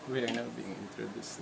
We are now being introduced.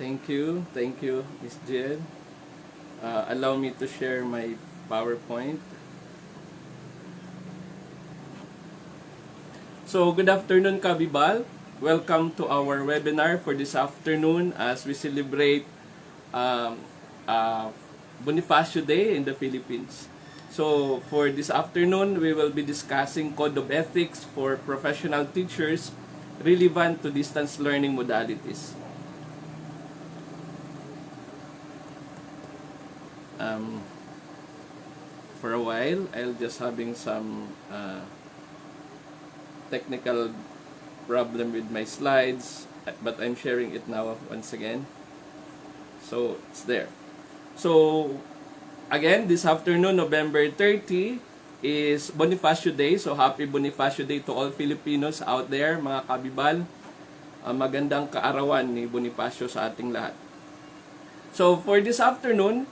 Thank you, Miss Jill. Allow me to share my PowerPoint. So, good afternoon, Kabibal. Welcome to our webinar for this afternoon as we celebrate um, uh, Bonifacio Day in the Philippines. So, for this afternoon, we will be discussing Code of Ethics for professional teachers relevant to distance learning modalities. Um, for a while, I'll just having some technical problem with my slides, but I'm sharing it now once again. So, it's there. So, again, this afternoon, November 30, is Bonifacio Day. So, happy Bonifacio Day to all Filipinos out there, mga kabibal. Magandang kaarawan ni Bonifacio sa ating lahat. So, for this afternoon,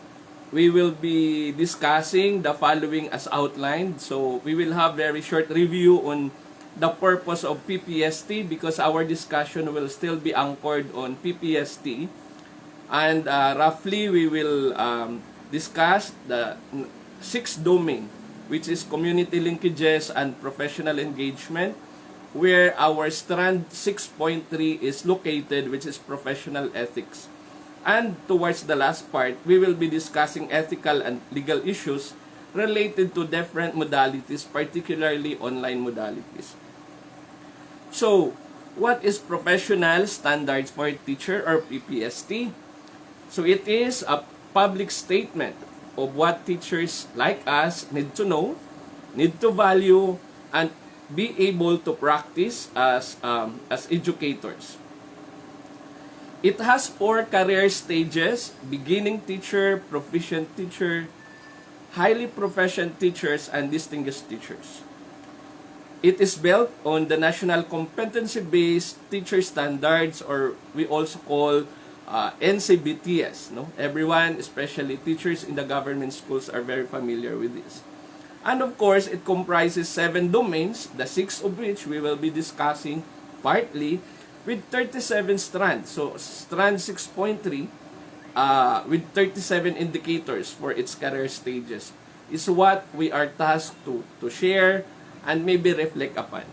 we will be discussing the following as outlined. So, we will have very short review on the purpose of PPST because our discussion will still be anchored on PPST. And roughly, we will discuss the sixth domain, which is community linkages and professional engagement, where our strand 6.3 is located, which is professional ethics. And towards the last part, we will be discussing ethical and legal issues related to different modalities, particularly online modalities. So, what is Professional Standards for Teacher or PPST? So, it is a public statement of what teachers like us need to know, need to value, and be able to practice as educators. It has 4 career stages: beginning teacher, proficient teacher, highly proficient teachers, and distinguished teachers. It is built on the National Competency-Based Teacher Standards, or we also call NCBTS. No? Everyone, especially teachers in the government schools, are very familiar with this. And of course, it comprises 7 domains, the 6 of which we will be discussing partly with 37 strands. So, strand 6.3 with 37 indicators for its career stages is what we are tasked to share and maybe reflect upon.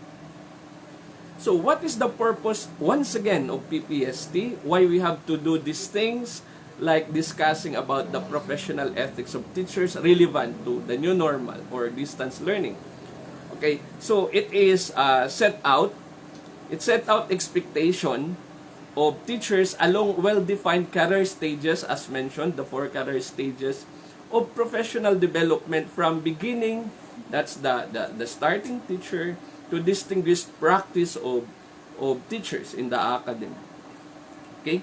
So what is the purpose, once again, of PPST? Why we have to do these things, like discussing about the professional ethics of teachers relevant to the new normal or distance learning? Okay, so it is set out expectation of teachers along well-defined career stages, as mentioned, the 4 career stages of professional development from beginning, that's the starting teacher, to distinguished practice of teachers in the academy. Okay?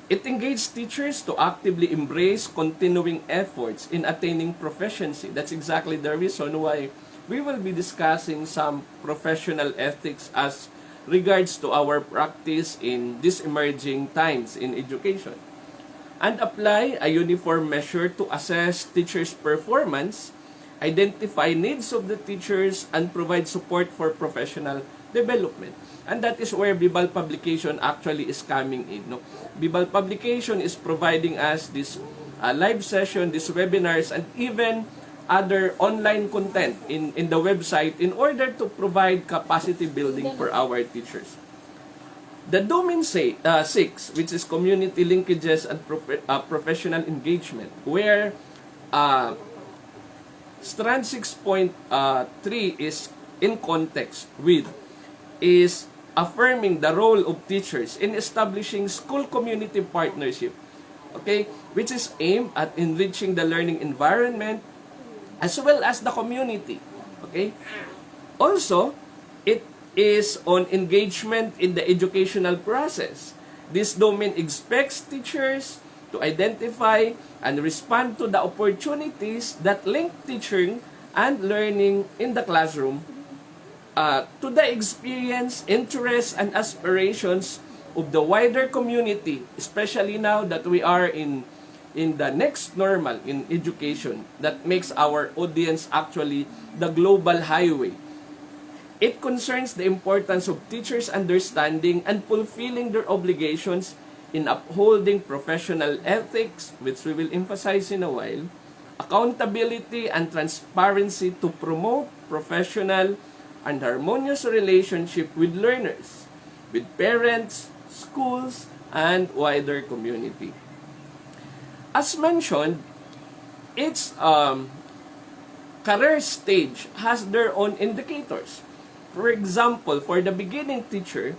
It engages teachers to actively embrace continuing efforts in attaining proficiency. That's exactly the reason why we will be discussing some professional ethics as regards to our practice in these emerging times in education. And apply a uniform measure to assess teachers' performance, identify needs of the teachers, and provide support for professional development. And that is where Bibal Publication actually is coming in. No? Bibal Publication is providing us this live session, these webinars, and even other online content in the website in order to provide capacity building for our teachers. The domain 6, which is community linkages and professional engagement, where strand 6.3 is in context with, is affirming the role of teachers in establishing school community partnership, okay, which is aimed at enriching the learning environment as well as the community. Okay? Also, it is on engagement in the educational process. This domain expects teachers to identify and respond to the opportunities that link teaching and learning in the classroom to the experience, interests, and aspirations of the wider community, especially now that we are in the next normal in education that makes our audience actually the global highway. It concerns the importance of teachers understanding and fulfilling their obligations in upholding professional ethics, which we will emphasize in a while, accountability and transparency to promote professional and harmonious relationship with learners, with parents, schools, and wider community. As mentioned, its career stage has their own indicators. For example, for the beginning teacher,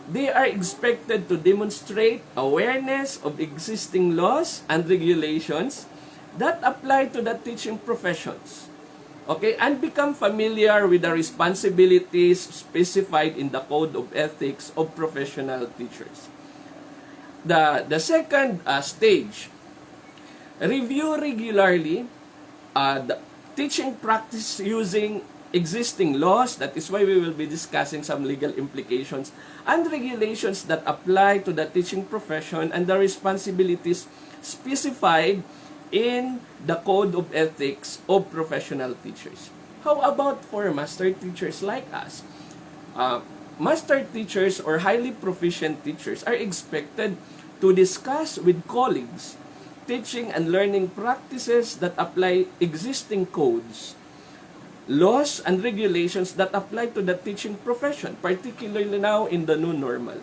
they are expected to demonstrate awareness of existing laws and regulations that apply to the teaching professions. Okay, and become familiar with the responsibilities specified in the Code of Ethics of Professional Teachers. The second stage, review regularly the teaching practice using existing laws. That is why we will be discussing some legal implications and regulations that apply to the teaching profession and the responsibilities specified in the Code of Ethics of Professional Teachers. How about for master teachers like us? Master teachers or highly proficient teachers are expected to discuss with colleagues teaching and learning practices that apply existing codes, laws, and regulations that apply to the teaching profession, particularly now in the new normal.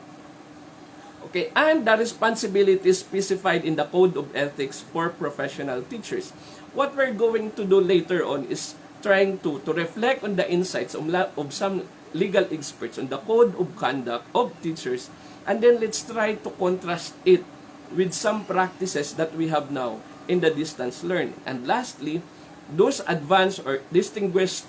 Okay, and the responsibilities specified in the Code of Ethics for Professional Teachers. What we're going to do later on is trying to reflect on the insights of some legal experts on the Code of Conduct of Teachers, and then let's try to contrast it with some practices that we have now in the distance learning. And lastly, those advanced or distinguished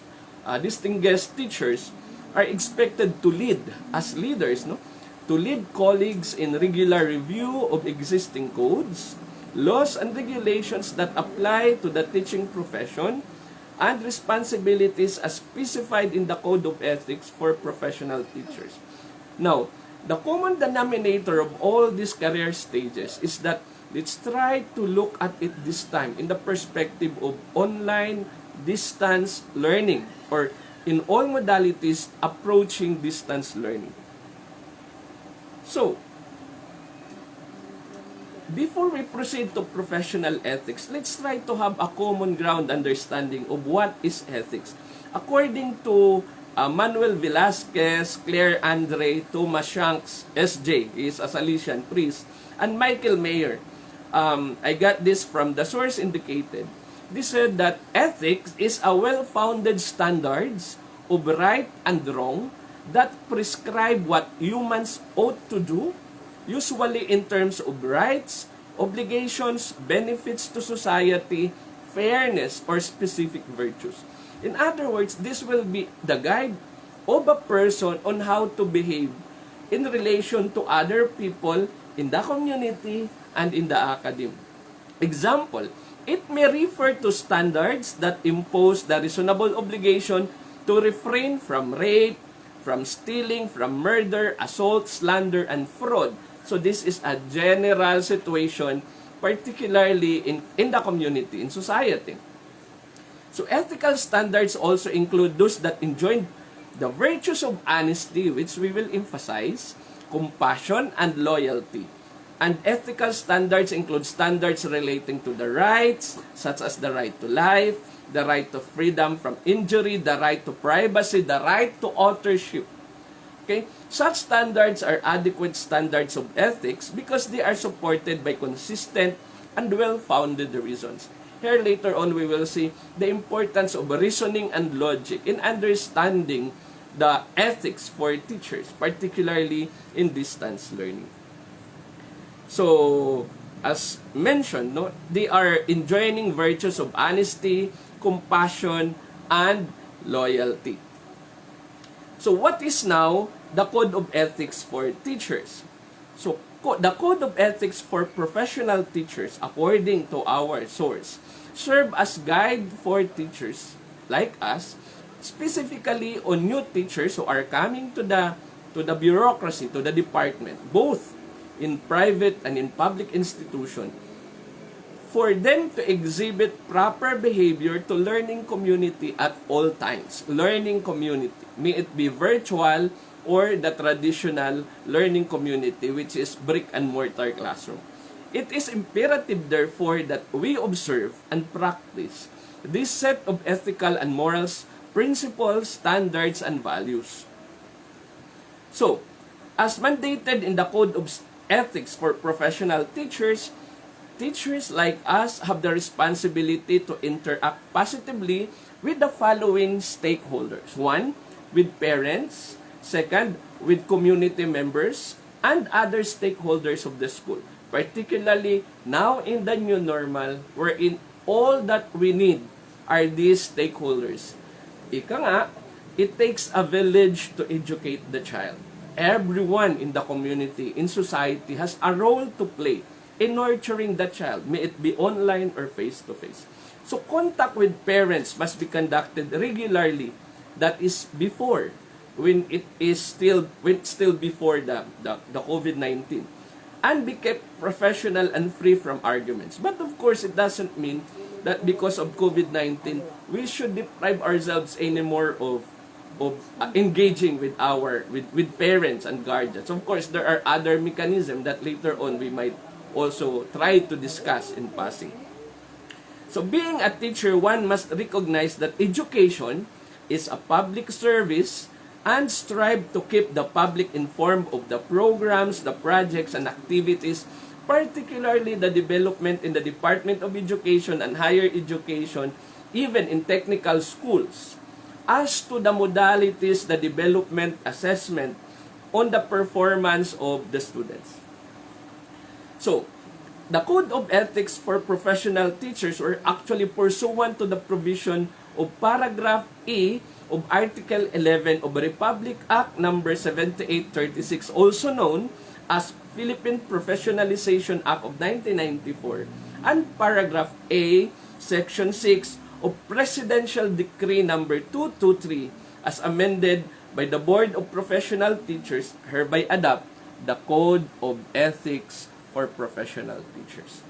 teachers are expected to lead as leaders, no? To lead colleagues in regular review of existing codes, laws, and regulations that apply to the teaching profession, and responsibilities as specified in the Code of Ethics for Professional Teachers. Now, the common denominator of all these career stages is that let's try to look at it this time in the perspective of online distance learning, or in all modalities approaching distance learning. So, before we proceed to professional ethics, let's try to have a common ground understanding of what is ethics. According to Manuel Velasquez, Claire Andre, Thomas Shanks, S.J., he is a Salesian priest, and Michael Mayer, I got this from the source indicated. They said that ethics is a well-founded standards of right and wrong that prescribe what humans ought to do, usually in terms of rights, obligations, benefits to society, fairness, or specific virtues. In other words, this will be the guide of a person on how to behave in relation to other people in the community and in the academy. Example, it may refer to standards that impose the reasonable obligation to refrain from rape, from stealing, from murder, assault, slander, and fraud. So this is a general situation, particularly in the community, in society. So ethical standards also include those that enjoin the virtues of honesty, which we will emphasize, compassion, and loyalty. And ethical standards include standards relating to the rights, such as the right to life, the right to freedom from injury, the right to privacy, the right to authorship. Okay? Such standards are adequate standards of ethics because they are supported by consistent and well-founded reasons. Here later on we will see the importance of reasoning and logic in understanding the ethics for teachers, particularly in distance learning. So, as mentioned, no, they are enjoining virtues of honesty, compassion, and loyalty. So, what is now the Code of Ethics for teachers? So, the Code of Ethics for professional teachers, according to our source, serve as guide for teachers like us, specifically on new teachers who are coming to the bureaucracy, to the department, both in private and in public institution, for them to exhibit proper behavior to learning community at all times. Learning community, may it be virtual or the traditional learning community, which is brick and mortar classroom. It is imperative, therefore, that we observe and practice this set of ethical and morals, principles, standards, and values. So, as mandated in the Code of Ethics for professional teachers, teachers like us have the responsibility to interact positively with the following stakeholders. 1, with parents. 2, with community members and other stakeholders of the school. Particularly now in the new normal, wherein all that we need are these stakeholders. Ika nga, it takes a village to educate the child. Everyone in the community, in society, has a role to play in nurturing the child, may it be online or face-to-face. So contact with parents must be conducted regularly. That is before, when still before the COVID-19. And be kept professional and free from arguments. But of course, it doesn't mean that because of COVID-19, we should deprive ourselves anymore of engaging with parents and guardians. Of course, there are other mechanisms that later on we might also try to discuss in passing. So being a teacher, one must recognize that education is a public service and strive to keep the public informed of the programs, the projects, and activities, particularly the development in the Department of Education and Higher Education, even in technical schools. As to the modalities, the development, assessment on the performance of the students. So, the Code of Ethics for professional teachers were actually pursuant to the provision of Paragraph A of Article 11 of Republic Act Number 7836, also known as Philippine Professionalization Act of 1994, and Paragraph A, Section 6 of Presidential Decree Number 223 as amended by the Board of Professional Teachers, hereby adopt the Code of Ethics for professional teachers.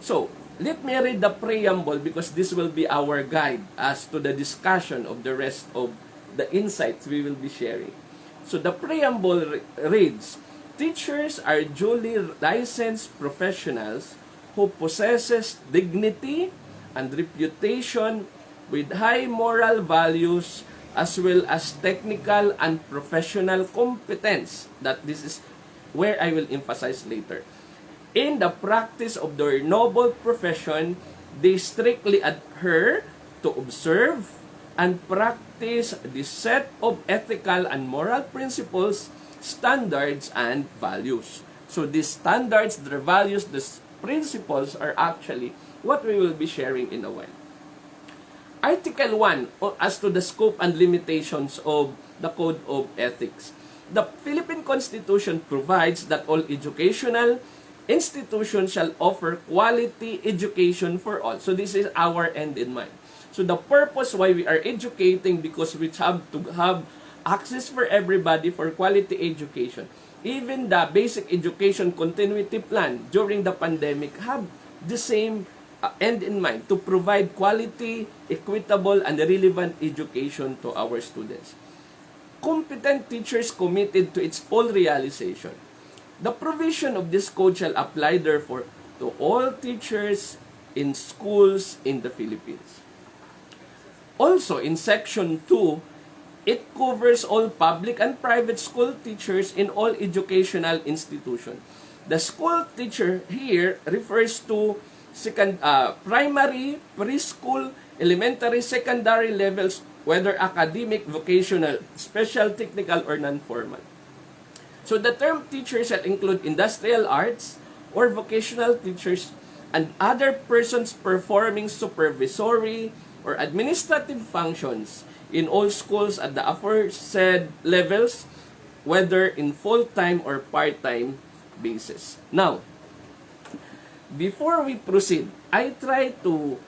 So, let me read the preamble because this will be our guide as to the discussion of the rest of the insights we will be sharing. So, the preamble reads, teachers are duly licensed professionals who possesses dignity and reputation with high moral values as well as technical and professional competence. That this is where I will emphasize later. In the practice of their noble profession, they strictly adhere to observe and practice the set of ethical and moral principles, standards, and values. So these standards, their values, these principles are actually what we will be sharing in a while. Article 1, as to the scope and limitations of the Code of Ethics. The Philippine Constitution provides that all educational institutions shall offer quality education for all. So this is our end in mind. So the purpose why we are educating, because we have to have access for everybody for quality education. Even the basic education continuity plan during the pandemic have the same end in mind, to provide quality, equitable, and relevant education to our students. Competent teachers committed to its full realization. The provision of this code shall apply, therefore, to all teachers in schools in the Philippines. Also, in Section 2, it covers all public and private school teachers in all educational institutions. The school teacher here refers to primary, preschool, elementary, secondary levels, whether academic, vocational, special, technical, or non-formal. So the term teacher shall include industrial arts or vocational teachers and other persons performing supervisory or administrative functions in all schools at the aforesaid levels, whether in full-time or part-time basis. Now, before we proceed, I try to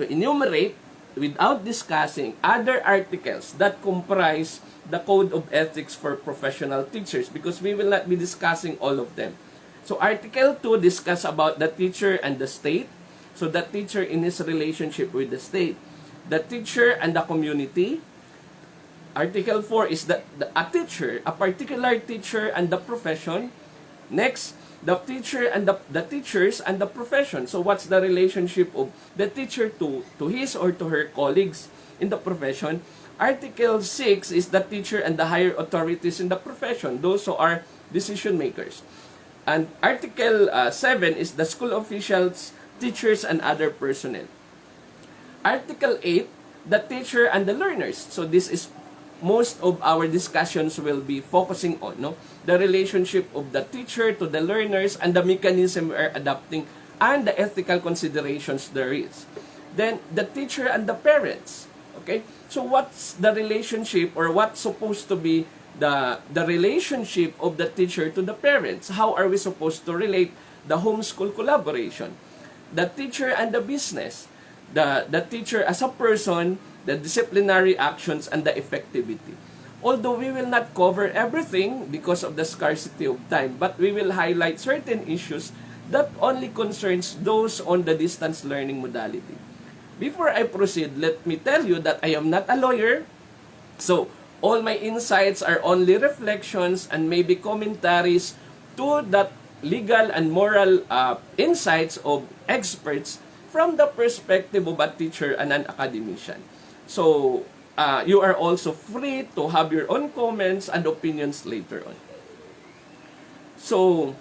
enumerate without discussing other articles that comprise the Code of Ethics for professional teachers, because we will not be discussing all of them. So Article 2 discuss about the teacher and the state. So the teacher in his relationship with the state. The teacher and the community. Article 4 is a teacher, a particular teacher and the profession. Next, the teacher and the teachers and the profession. So what's the relationship of the teacher to his or to her colleagues in the profession? Article 6 is the teacher and the higher authorities in the profession, those who are decision makers. And Article 7 is the school officials, teachers, and other personnel. Article 8, the teacher and the learners. So this is most of our discussions will be focusing on, the relationship of the teacher to the learners and the mechanism we are adopting and the ethical considerations there is. Then the teacher and the parents. Okay? So what's the relationship, or what's supposed to be the relationship of the teacher to the parents? How are we supposed to relate the homeschool collaboration? The teacher and the business. The teacher as a person, the disciplinary actions, and the effectivity. Although we will not cover everything because of the scarcity of time, but we will highlight certain issues that only concerns those on the distance learning modality. Before I proceed, let me tell you that I am not a lawyer, so all my insights are only reflections and maybe commentaries to that legal and moral insights of experts from the perspective of a teacher and an academician. So, you are also free to have your own comments and opinions later on. So,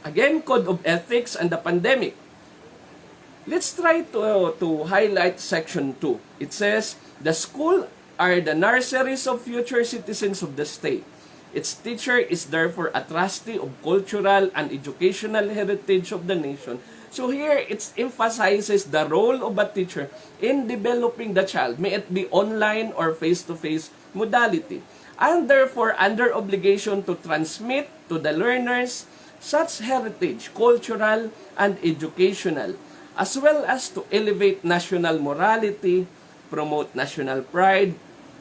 again, Code of Ethics and the pandemic. Let's try to highlight Section 2. It says, the school are the nurseries of future citizens of the state. Its teacher is therefore a trustee of cultural and educational heritage of the nation. So here, it emphasizes the role of a teacher in developing the child, may it be online or face-to-face modality, and therefore under obligation to transmit to the learners such heritage, cultural and educational, as well as to elevate national morality, promote national pride,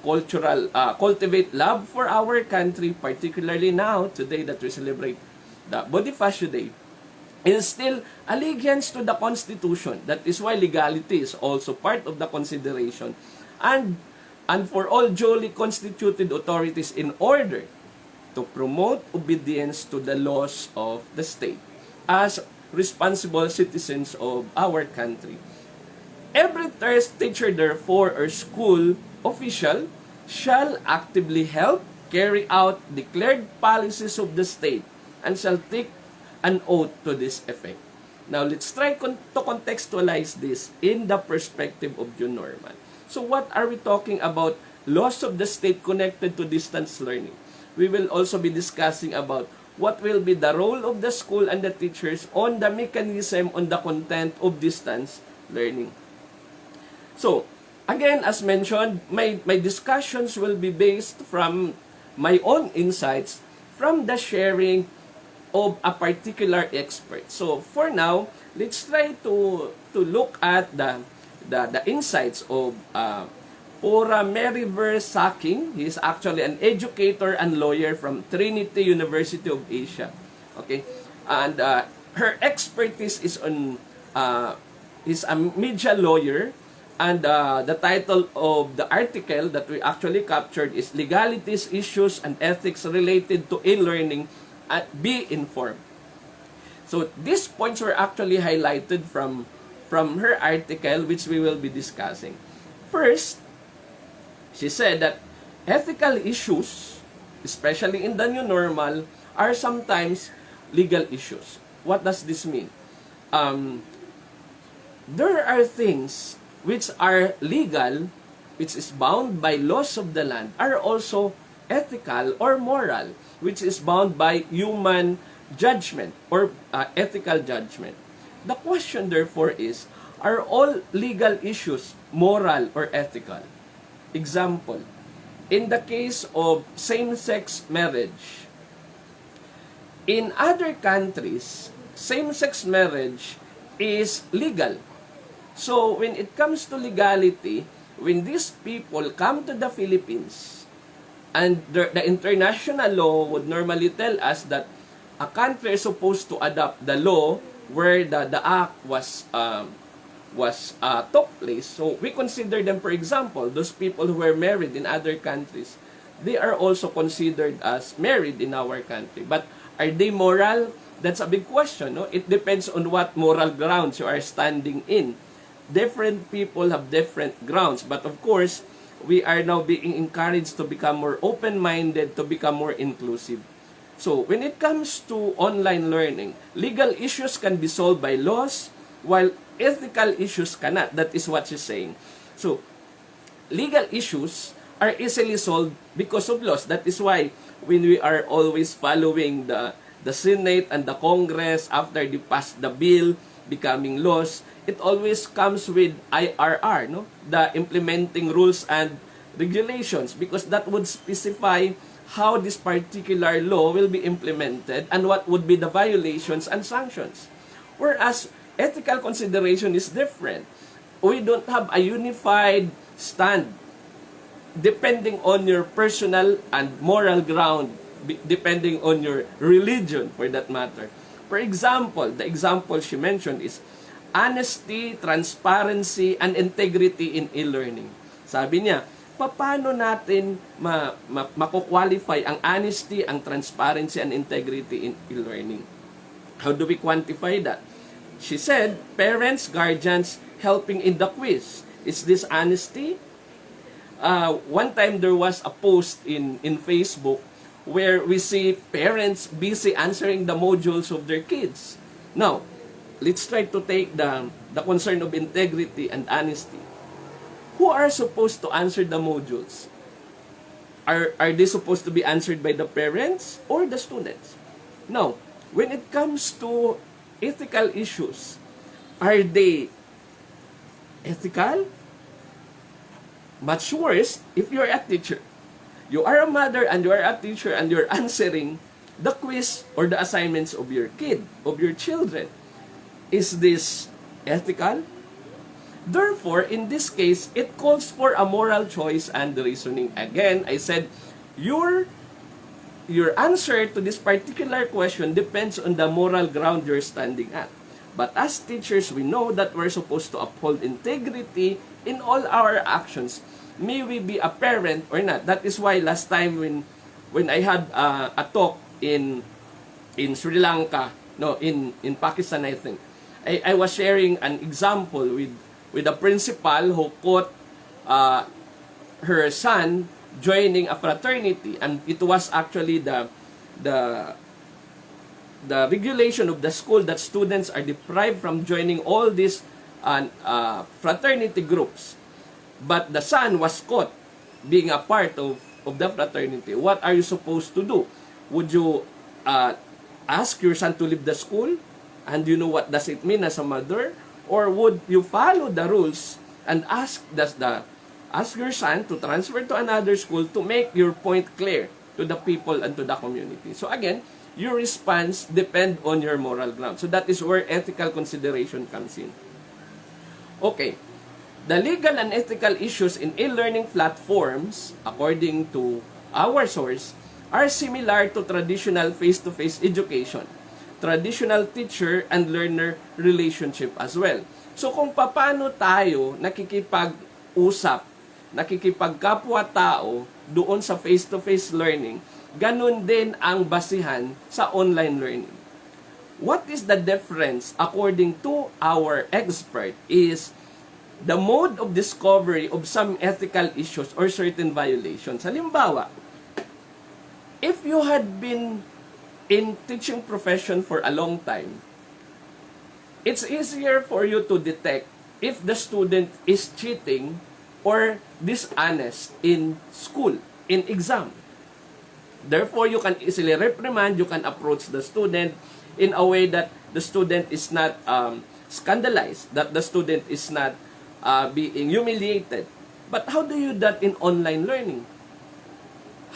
cultivate love for our country, particularly now, today that we celebrate the Bonifacio Day, instill allegiance to the Constitution. That is why legality is also part of the consideration. And for all duly constituted authorities in order to promote obedience to the laws of the state as responsible citizens of our country. Every teacher, therefore, or school official shall actively help carry out declared policies of the state and shall take an oath to this effect. Now, let's try to contextualize this in the perspective of June Norman. So, what are we talking about? Laws of the state connected to distance learning. We will also be discussing about what will be the role of the school and the teachers on the mechanism, on the content of distance learning. So, again, as mentioned, my discussions will be based from my own insights from the sharing of a particular expert. So, for now, let's try to look at the insights of Ora Meriver Saking. He is actually an educator and lawyer from Trinity University of Asia. Okay? And her expertise is on, is a media lawyer. And the title of the article that we actually captured is Legalities, Issues, and Ethics Related to E-Learning at Be Informed. So these points were actually highlighted from her article, which we will be discussing. First, she said that ethical issues, especially in the new normal, are sometimes legal issues. What does this mean? There are things which are legal, which is bound by laws of the land, are also ethical or moral, which is bound by human judgment or ethical judgment. The question, therefore, is, are all legal issues moral or ethical? Example, in the case of same-sex marriage, in other countries, same-sex marriage is legal. So, when it comes to legality, when these people come to the Philippines, and the international law would normally tell us that a country is supposed to adopt the law where the act took place. So, we consider them, for example, those people who were married in other countries, they are also considered as married in our country. But are they moral? That's a big question. No? It depends on what moral grounds you are standing in. Different people have different grounds, but of course, we are now being encouraged to become more open-minded, to become more inclusive. So, when it comes to online learning, legal issues can be solved by laws, while ethical issues cannot. That is what she's saying. So, legal issues are easily solved because of laws. That is why when we are always following the Senate and the Congress after they pass the bill, becoming laws, it always comes with IRR, no? The implementing rules and regulations, because that would specify how this particular law will be implemented and what would be the violations and sanctions. Whereas ethical consideration is different. We don't have a unified stand depending on your personal and moral ground, depending on your religion for that matter. For example, the example she mentioned is honesty, transparency, and integrity in e-learning. Sabi niya, paano natin mako-qualify ang honesty, ang transparency, and integrity in e-learning? How do we quantify that? She said, parents, guardians helping in the quiz. Is this honesty? One time there was a post in Facebook where we see parents busy answering the modules of their kids. Now, let's try to take the concern of integrity and honesty. Who are supposed to answer the modules? Are they supposed to be answered by the parents or the students? Now, when it comes to ethical issues, are they ethical? Much worse, if you're a teacher. You are a mother and you are a teacher and you're answering the quiz or the assignments of your kid, of your children. Is this ethical? Therefore, in this case, it calls for a moral choice and reasoning. Again, I said, your answer to this particular question depends on the moral ground you're standing at. But as teachers, we know that we're supposed to uphold integrity in all our actions. May we be a parent or not. That is why last time when I had a talk in Sri Lanka, no, in Pakistan, I think, I was sharing an example with a principal who caught her son joining a fraternity, and it was actually the regulation of the school that students are deprived from joining all these fraternity groups. But the son was caught being a part of the fraternity. What are you supposed to do? Would you ask your son to leave the school? And you know what does it mean as a mother? Or would you follow the rules and ask your son to transfer to another school to make your point clear to the people and to the community? So again, your response depend on your moral ground. So that is where ethical consideration comes in. Okay. The legal and ethical issues in e-learning platforms, according to our source, are similar to traditional face-to-face education, traditional teacher and learner relationship as well. So kung paano tayo nakikipag-usap, nakikipagkapwa-tao doon sa face-to-face learning, ganun din ang basihan sa online learning. What is the difference according to our expert is the mode of discovery of some ethical issues or certain violations. Halimbawa, if you had been in teaching profession for a long time, it's easier for you to detect if the student is cheating or dishonest in school, in exam. Therefore, you can easily reprimand, you can approach the student in a way that the student is not scandalized, that the student is not being humiliated. But how do you do that in online learning?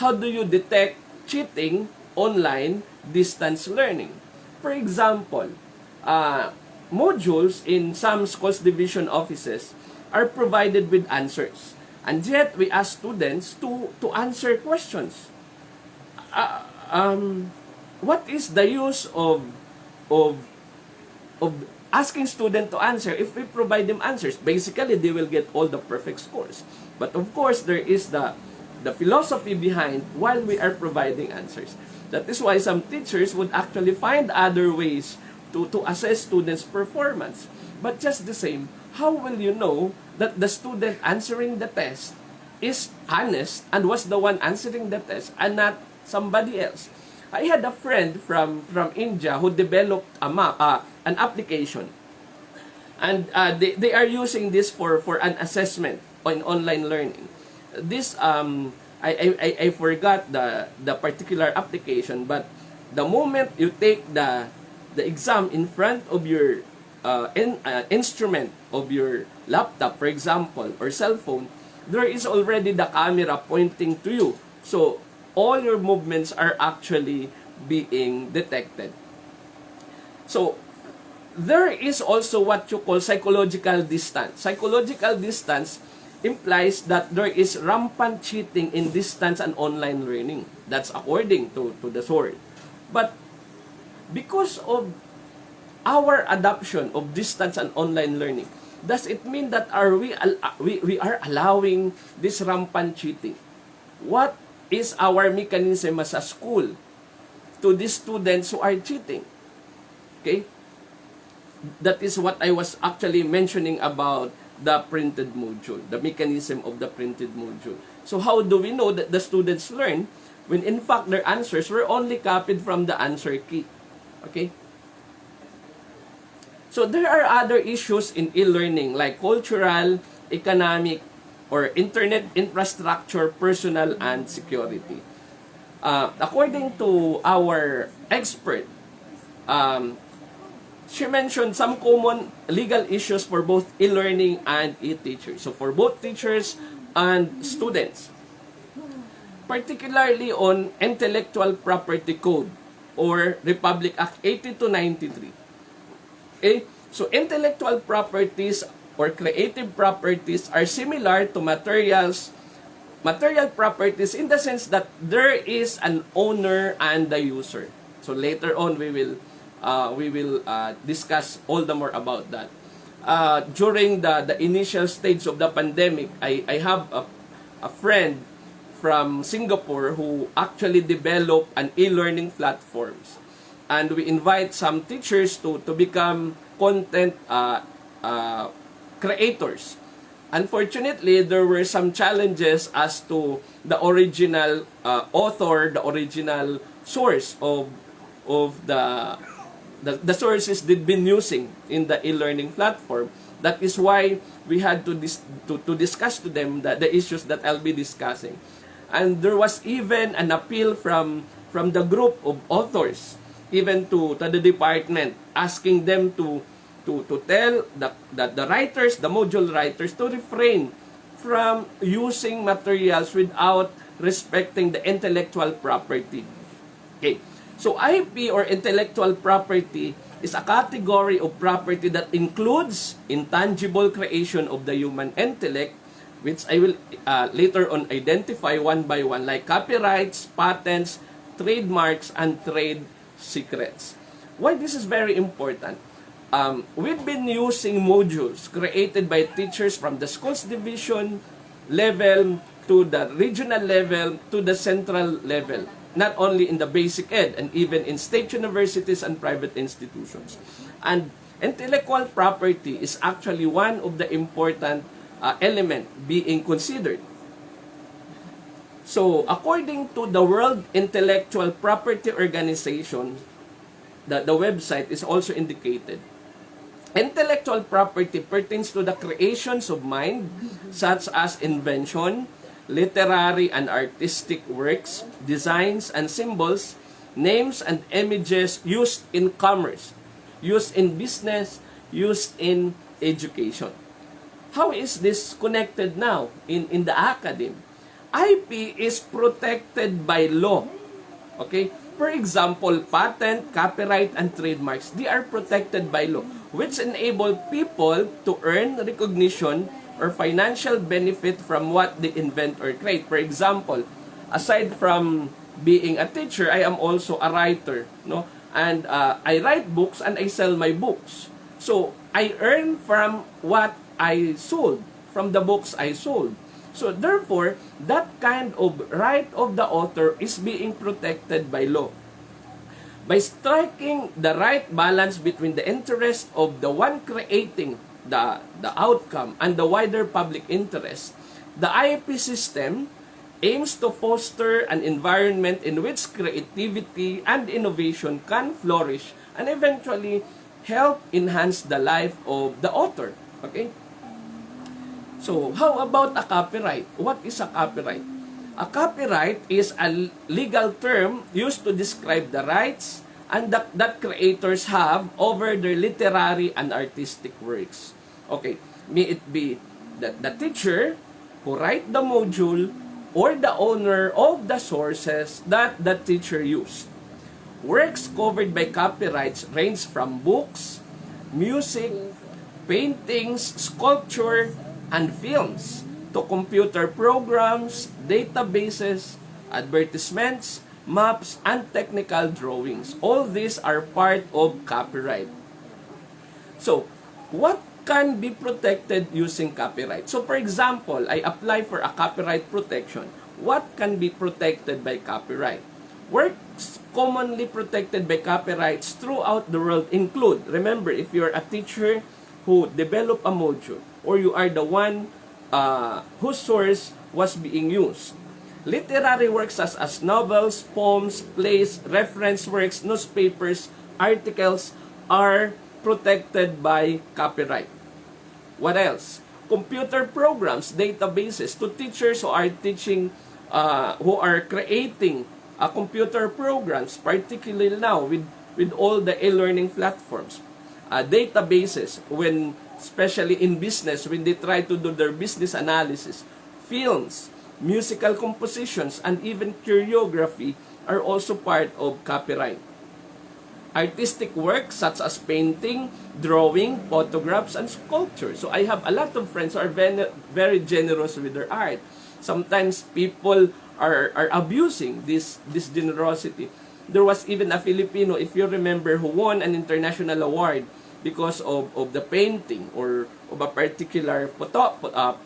How do you detect cheating online distance learning? For example, modules in some schools division offices are provided with answers. And yet, we ask students to answer questions. What is the use of asking student to answer if we provide them answers? Basically, they will get all the perfect scores. But of course, there is the philosophy behind while we are providing answers. That is why some teachers would actually find other ways to assess students' performance. But just the same, how will you know that the student answering the test is honest and was the one answering the test and not somebody else? I had a friend from India who developed an application, and they are using this for an assessment on online learning. This I forgot the particular application, but the moment you take the exam in front of your instrument of your laptop, for example, or cell phone, there is already the camera pointing to you. So all your movements are actually being detected. So there is also what you call psychological distance. Psychological distance implies that there is rampant cheating in distance and online learning. That's according to the source. But because of our adoption of distance and online learning, does it mean that we are allowing this rampant cheating? What is our mechanism as a school to these students who are cheating? Okay? That is what I was actually mentioning about the printed module, the mechanism of the printed module. So how do we know that the students learn when in fact their answers were only copied from the answer key? Okay? So there are other issues in e-learning like cultural, economic, or internet infrastructure, personal, and security. According to our expert, she mentioned some common legal issues for both e-learning and e-teachers. So for both teachers and students, particularly on Intellectual Property Code or Republic Act 8293. Okay? So intellectual properties or creative properties are similar to material properties in the sense that there is an owner and the user. So later on we will discuss all the more about that. During the initial stage of the pandemic, I have a friend from Singapore who actually developed an e-learning platforms, and we invite some teachers to become content creators. Unfortunately, there were some challenges as to the original author, the original source of the sources they've been using in the e-learning platform. That is why we had to discuss to them the issues that I'll be discussing. And there was even an appeal from the group of authors, even to the department, asking them to tell the writers, the module writers, to refrain from using materials without respecting the intellectual property. Okay. So IP, or intellectual property, is a category of property that includes intangible creation of the human intellect, which I will later on identify one by one, like copyrights, patents, trademarks, and trade secrets. Why this is very important? We've been using modules created by teachers from the schools division level to the regional level to the central level, not only in the basic ed and even in state universities and private institutions. And intellectual property is actually one of the important element being considered. So, according to the World Intellectual Property Organization, the website is also indicated. Intellectual property pertains to the creations of mind, such as invention, literary and artistic works, designs and symbols, names and images used in commerce, used in business, used in education. How is this connected now in the academy? IP is protected by law. Okay? For example, patent, copyright, and trademarks, they are protected by law, which enable people to earn recognition or financial benefit from what they invent or create. For example, aside from being a teacher, I am also a writer, no? And I write books and I sell my books. So I earn from what I sold, from the books I sold. So therefore, that kind of right of the author is being protected by law. By striking the right balance between the interest of the one creating the outcome and the wider public interest, the IP system aims to foster an environment in which creativity and innovation can flourish and eventually help enhance the life of the author. Okay? So, how about a copyright? What is a copyright? A copyright is a legal term used to describe the rights and that creators have over their literary and artistic works. Okay, may it be the teacher who write the module or the owner of the sources that the teacher used. Works covered by copyrights range from books, music, paintings, sculpture, and films to computer programs, databases, advertisements, maps, and technical drawings. All these are part of copyright. So, what can be protected using copyright? So, for example, I apply for a copyright protection. What can be protected by copyright? Works commonly protected by copyrights throughout the world include, remember, if you're a teacher who develop a module, or you are the one whose source was being used. Literary works such as novels, poems, plays, reference works, newspapers, articles are protected by copyright. What else? Computer programs, databases, to teachers who are teaching, who are creating computer programs, particularly now with all the e-learning platforms. Databases, when especially in business, when they try to do their business analysis, films, musical compositions, and even choreography are also part of copyright. artistic works such as painting, drawing, photographs, and sculpture. So I have a lot of friends who are very generous with their art. Sometimes people are abusing this generosity. There was even a Filipino, if you remember, who won an international award because of the painting or of a particular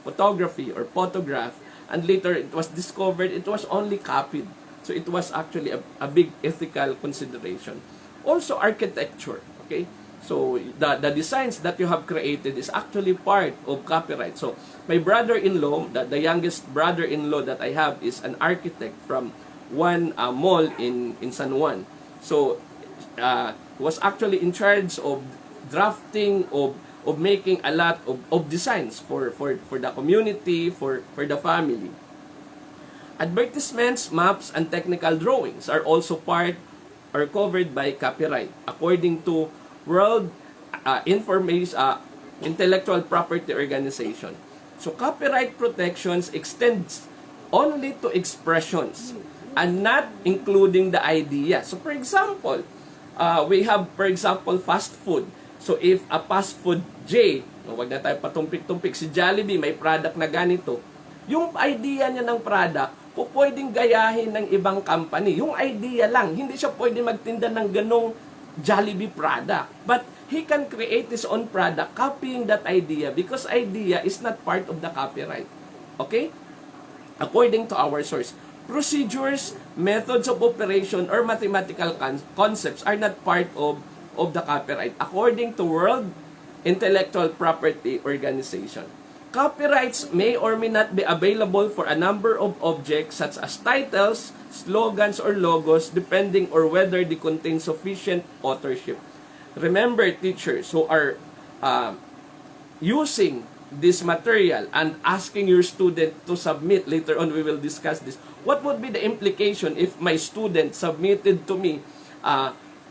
photography or photograph, and later it was discovered it was only copied. So it was actually a big ethical consideration. Also architecture, okay? So the designs that you have created is actually part of copyright. So my brother-in-law, the youngest brother-in-law that I have, is an architect from one mall in San Juan. So was actually in charge of drafting, of making a lot of designs for the community, for the family. Advertisements, maps, and technical drawings are also part or covered by copyright according to World Intellectual Property Organization. So copyright protections extends only to expressions and not including the idea. So for example, we have, for example, fast food. So if a fast food J, wag na tayo patumpik-tumpik, si Jollibee may product na ganito, yung idea niya ng product, pwedeng gayahin ng ibang company. Yung idea lang, hindi siya pwede magtinda ng ganong Jollibee product. But he can create his own product copying that idea because idea is not part of the copyright. Okay? According to our source, procedures, methods of operation, or mathematical concepts are not part of the copyright according to World Intellectual Property Organization. Copyrights may or may not be available for a number of objects such as titles, slogans, or logos depending on whether they contain sufficient authorship. Remember, teachers who are using this material and asking your student to submit, later on we will discuss this, what would be the implication if my student submitted to me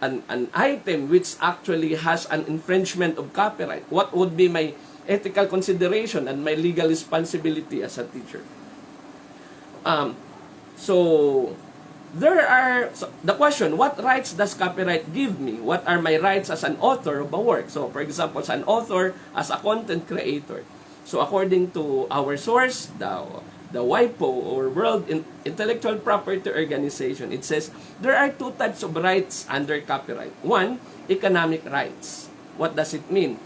an item which actually has an infringement of copyright? What would be my ethical consideration and my legal responsibility as a teacher? So the question, what rights does copyright give me? What are my rights as an author of a work? So for example, as an author, as a content creator. So according to our source, the WIPO or World Intellectual Property Organization, it says there are two types of rights under copyright. One, economic rights. What does it mean?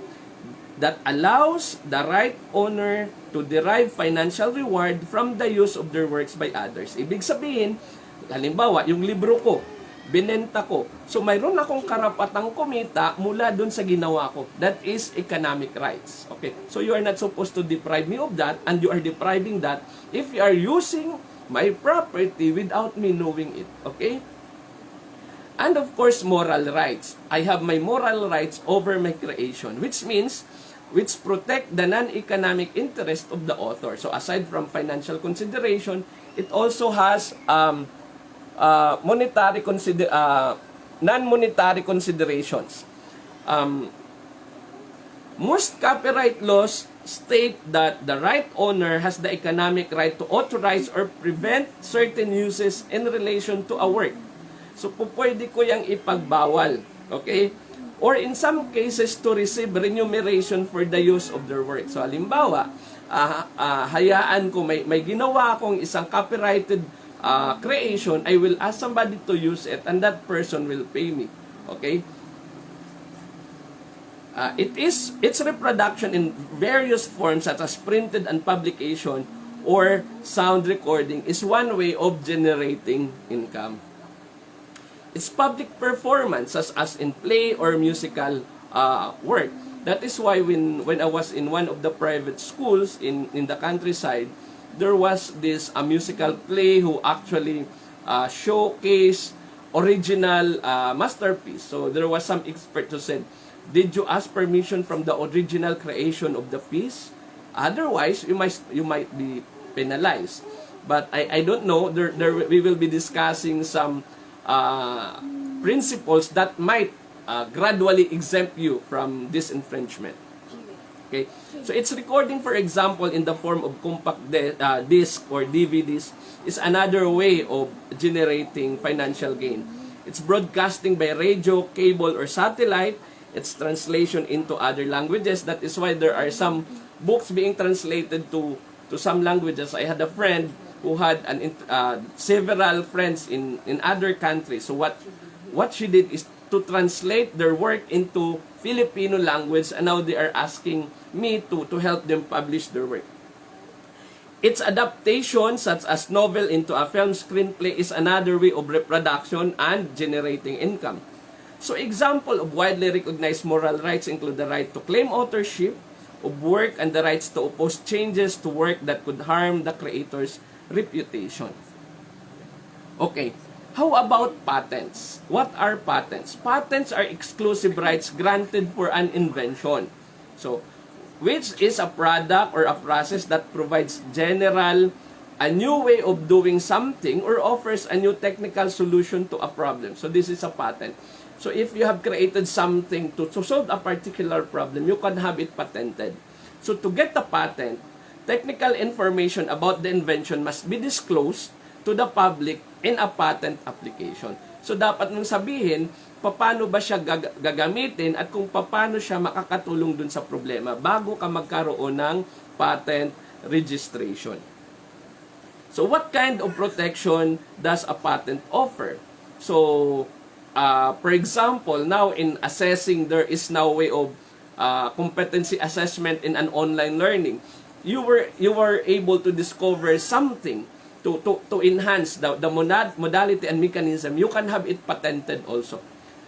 That allows the right owner to derive financial reward from the use of their works by others. Ibig sabihin, halimbawa, yung libro ko, binenta ko. So, mayroon akong karapatang kumita mula dun sa ginawa ko. That is economic rights. Okay? So, you are not supposed to deprive me of that, and you are depriving that if you are using my property without me knowing it. Okay? And of course, moral rights. I have my moral rights over my creation, which protect the non-economic interest of the author. So aside from financial consideration, it also has non-monetary considerations. Most copyright laws state that the right owner has the economic right to authorize or prevent certain uses in relation to a work. So, pwede ko yung ipagbawal. Okay? Or in some cases, to receive remuneration for the use of their work. So, halimbawa, hayaan ko, may ginawa akong isang copyrighted creation, I will ask somebody to use it and that person will pay me. Okay? Its reproduction in various forms such as printed and publication or sound recording is one way of generating income. It's public performance as in play or musical work. That is why when I was in one of the private schools in the countryside, there was this musical play who actually showcased original masterpiece. So there was some expert who said, did you ask permission from the original creation of the piece? Otherwise, you might be penalized. But I don't know. We will be discussing some principles that might gradually exempt you from this infringement. Okay, so it's recording, for example, in the form of compact disc or DVDs is another way of generating financial gain. It's broadcasting by radio, cable, or satellite. It's translation into other languages. That is why there are some books being translated to some languages. I had a friend who had several friends in other countries. So what she did is to translate their work into Filipino language, and now they are asking me to help them publish their work. Its adaptation, such as novel into a film screenplay, is another way of reproduction and generating income. So example of widely recognized moral rights include the right to claim authorship of work and the rights to oppose changes to work that could harm the creator's reputation. Okay, how about patents? What are patents? Patents are exclusive rights granted for an invention. So, which is a product or a process that provides a new way of doing something or offers a new technical solution to a problem. So, this is a patent. So, if you have created something to solve a particular problem, you can have it patented. So, to get the patent, technical information about the invention must be disclosed to the public in a patent application. So, dapat mong sabihin, paano ba siya gagamitin at kung paano siya makakatulong dun sa problema bago ka magkaroon ng patent registration. So, what kind of protection does a patent offer? So, for example, now in assessing, there is now way of competency assessment in an online learning. You were able to discover something to enhance the modality and mechanism. You can have it patented also.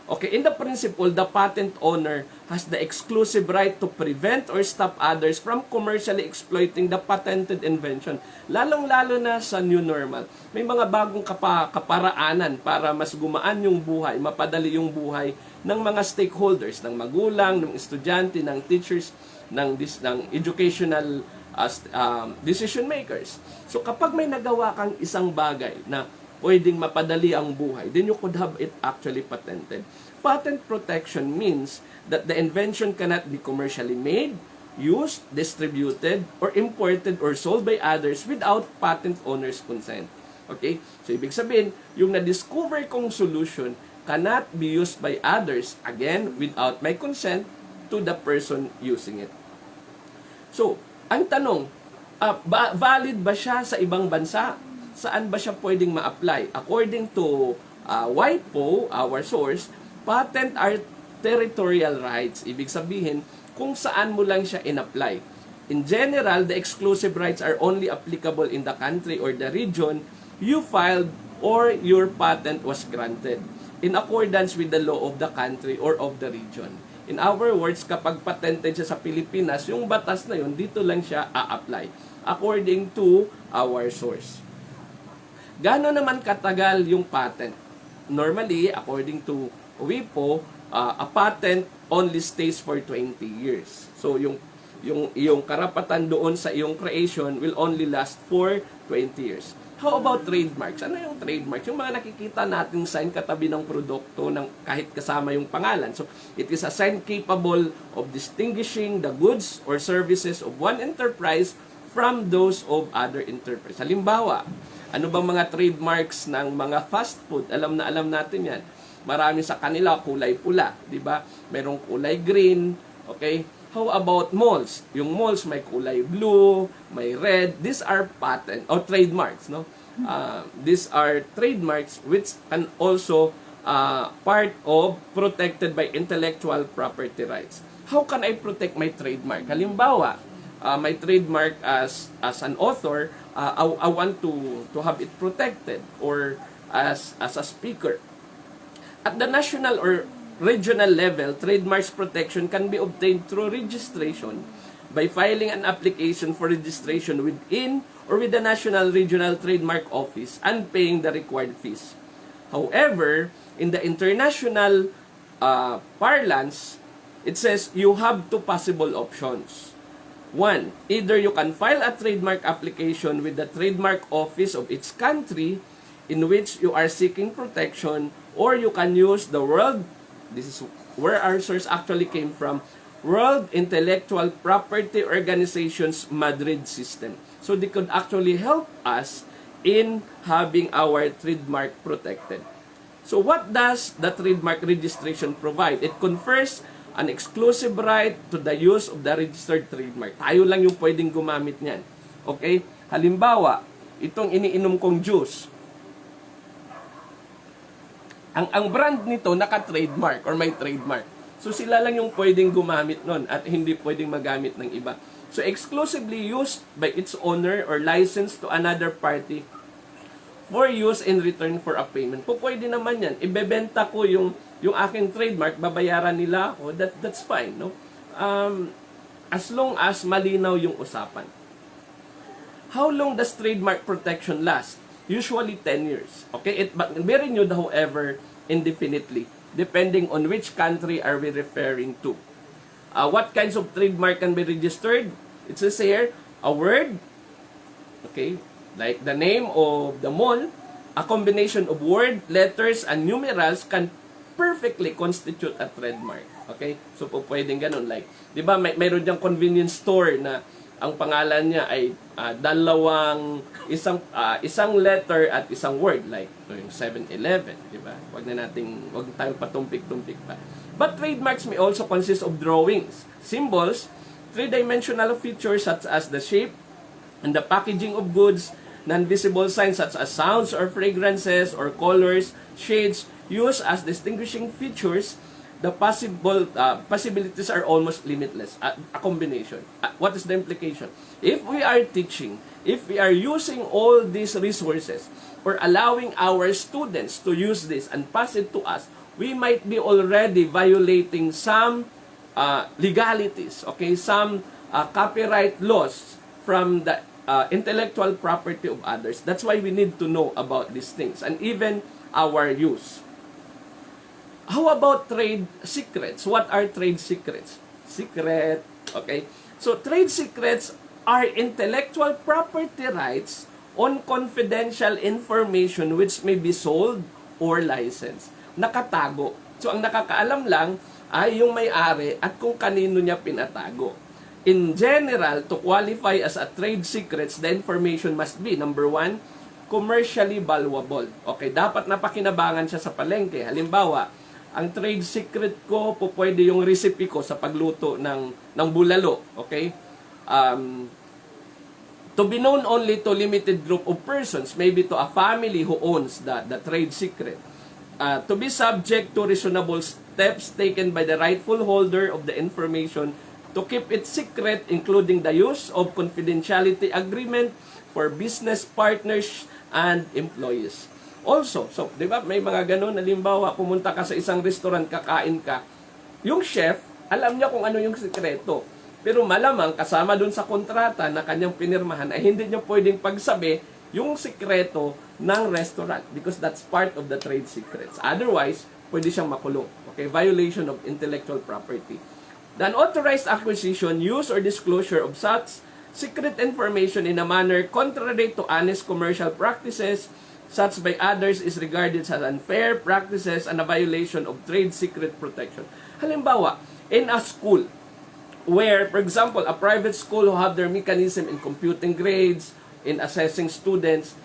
Okay, in the principle, the patent owner has the exclusive right to prevent or stop others from commercially exploiting the patented invention. Lalong-lalo na sa new normal. May mga bagong kaparaanan para mas gumaan yung buhay, mapadali yung buhay ng mga stakeholders, ng magulang, ng estudyante, ng teachers, ng educational decision makers. So kapag may nagawa kang isang bagay na pwedeng mapadali ang buhay, then you could have it actually patented. Patent protection means that the invention cannot be commercially made, used, distributed, or imported or sold by others without patent owner's consent. Okay? So, ibig sabihin, yung na-discover kong solution cannot be used by others, again, without my consent to the person using it. So, ang tanong, valid ba siya sa ibang bansa? Saan ba siya pwedeng ma-apply? According to WIPO, our source, patent are territorial rights. Ibig sabihin, kung saan mo lang siya in-apply. In general, the exclusive rights are only applicable in the country or the region you filed or your patent was granted in accordance with the law of the country or of the region. In our words, kapag patented siya sa Pilipinas, yung batas na yun, dito lang siya a-apply according to our source. Gano'n naman katagal yung patent? Normally, according to WIPO, a patent only stays for 20 years. So, yung karapatan doon sa iyong creation will only last for 20 years. How about trademarks? Ano yung trademarks? Yung mga nakikita nating sign katabi ng produkto ng kahit kasama yung pangalan. So, it is a sign capable of distinguishing the goods or services of one enterprise from those of other enterprise. Halimbawa, ano bang mga trademarks ng mga fast food? Alam natin yan. Marami sa kanila kulay pula, di ba? Merong kulay green, okay? How about malls? Yung malls may kulay blue, may red. These are patent or trademarks, no? These are trademarks which can also part of protected by intellectual property rights. How can I protect my trademark? Halimbawa, my trademark as an author, I want to have it protected or as a speaker. At the national or regional level, trademarks protection can be obtained through registration by filing an application for registration within or with the National Regional Trademark Office and paying the required fees. However, in the international parlance, it says you have two possible options. One, either you can file a trademark application with the trademark office of its country in which you are seeking protection, or you can use the this is where our source actually came from, World Intellectual Property Organization's Madrid system. So they could actually help us in having our trademark protected. So what does the trademark registration provide? It confers an exclusive right to the use of the registered trademark. Tayo lang yung pwedeng gumamit niyan. Okay? Halimbawa, itong iniinom kong juice. Ang brand nito naka-trademark or may trademark. So sila lang yung pwedeng gumamit nun at hindi pwedeng magamit ng iba. So exclusively used by its owner or licensed to another party for use in return for a payment. Pwede naman yan. Ibebenta ko yung aking trademark, babayaran nila ako, that's fine, no? As long as malinaw yung usapan. How long does trademark protection last? Usually 10 years. Okay? But be renewed, however, indefinitely, depending on which country are we referring to. What kinds of trademark can be registered? It says here, a word, okay, like the name of the mall, a combination of word, letters, and numerals can perfectly constitute a trademark. Okay? So, pwedeng ganun. Like, di ba, mayroon diyang convenience store na ang pangalan niya ay isang letter at isang word, like yung 7-Eleven, di ba? Wag tayo patumpik-tumpik pa. But trademarks may also consist of drawings, symbols, three-dimensional features such as the shape and the packaging of goods, non-visible signs such as sounds or fragrances or colors, shades used as distinguishing features. The possibilities are almost limitless. A combination. What is the implication? If we are teaching, if we are using all these resources or allowing our students to use this and pass it to us, we might be already violating some legalities, okay, some copyright laws from the intellectual property of others. That's why we need to know about these things and even our use. How about trade secrets? What are trade secrets? Secret, okay? So, trade secrets are intellectual property rights on confidential information which may be sold or licensed. Nakatago. So, ang nakakaalam lang ay yung may-ari at kung kanino niya pinatago. In general, to qualify as a trade secrets, the information must be, number 1, commercially valuable. Okay, dapat napakinabangan siya sa palengke. Halimbawa, ang trade secret ko, pwede yung recipe ko sa pagluto ng bulalo. Okay? To be known only to limited group of persons, maybe to a family who owns the trade secret. To be subject to reasonable steps taken by the rightful holder of the information to keep it secret, including the use of confidentiality agreement for business partners and employees. Also, so, di ba, may mga ganun, halimbawa, pumunta ka sa isang restaurant, kakain ka, yung chef, alam niya kung ano yung sikreto. Pero malamang, kasama dun sa kontrata na kanyang pinirmahan, ay hindi niya pwedeng pagsabi yung sikreto ng restaurant because that's part of the trade secrets. Otherwise, pwede siyang makulong. Okay, violation of intellectual property. The unauthorized acquisition, use, or disclosure of such secret information in a manner contrary to honest commercial practices such by others is regarded as unfair practices and a violation of trade secret protection. Halimbawa, in a school where, for example, a private school who have their mechanism in computing grades, in assessing students,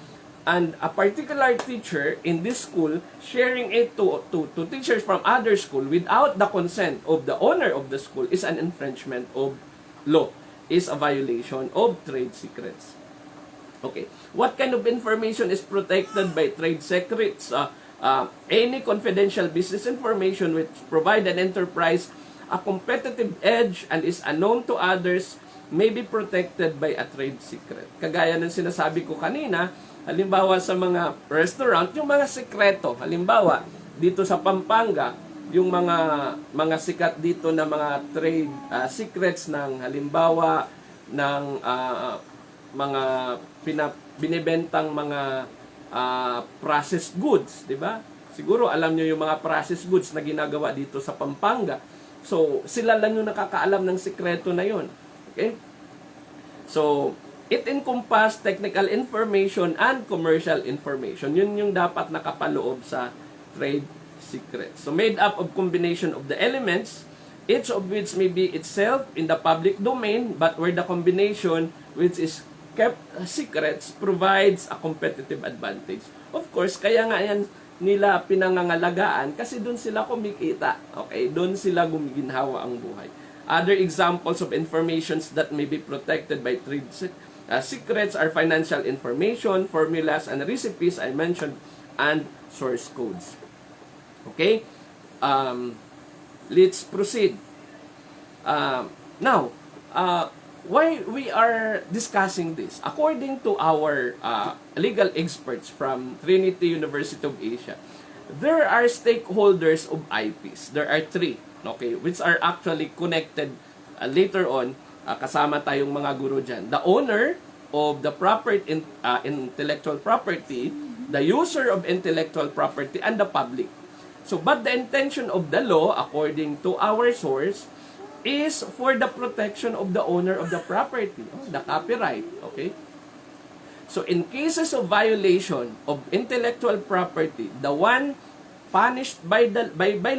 and a particular teacher in this school sharing it to teachers from other school without the consent of the owner of the school is an infringement of law, is a violation of trade secrets. Okay. What kind of information is protected by trade secrets? Any confidential business information which provide an enterprise a competitive edge and is unknown to others may be protected by a trade secret. Kagaya ng sinasabi ko kanina, halimbawa sa mga restaurant, yung mga sekreto. Halimbawa, dito sa Pampanga, yung mga sikat dito na mga trade secrets ng halimbawa ng mga binibentang mga processed goods, di ba? Siguro alam niyo yung mga processed goods na ginagawa dito sa Pampanga. So, sila lang yung nakakaalam ng sikreto na yun. Okay? So, it encompasses technical information and commercial information. Yun yung dapat nakapaloob sa trade secrets. So, made up of combination of the elements, each of which may be itself in the public domain, but where the combination which is kept secrets provides a competitive advantage. Of course, kaya nga yan nila pinangangalagaan kasi doon sila kumikita. Okay? Doon sila gumiginhawa ang buhay. Other examples of informations that may be protected by trade secrets are financial information, formulas, and recipes I mentioned, and source codes. Okay? Let's proceed. Now, why we are discussing this? According to our legal experts from Trinity University of Asia, there are stakeholders of IPs. There are three, okay, which are actually connected later on. Kasama tayong mga guro dyan. The owner of the intellectual property, the user of intellectual property, and the public. So, but the intention of the law, according to our source, is for the protection of the owner of the property, the copyright, okay? So, in cases of violation of intellectual property, the one punished by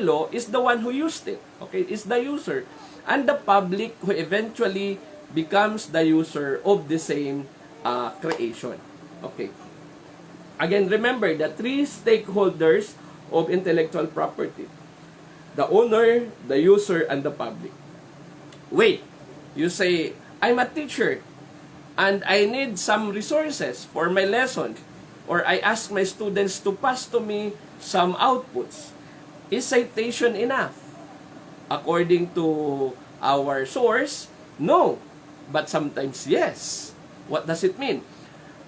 law is the one who used it, okay? Is the user, and the public who eventually becomes the user of the same creation, okay? Again, remember the three stakeholders of intellectual property: the owner, the user, and the public. Wait, you say, I'm a teacher and I need some resources for my lesson, or I ask my students to pass to me some outputs. Is citation enough? According to our source, no. But sometimes yes. What does it mean?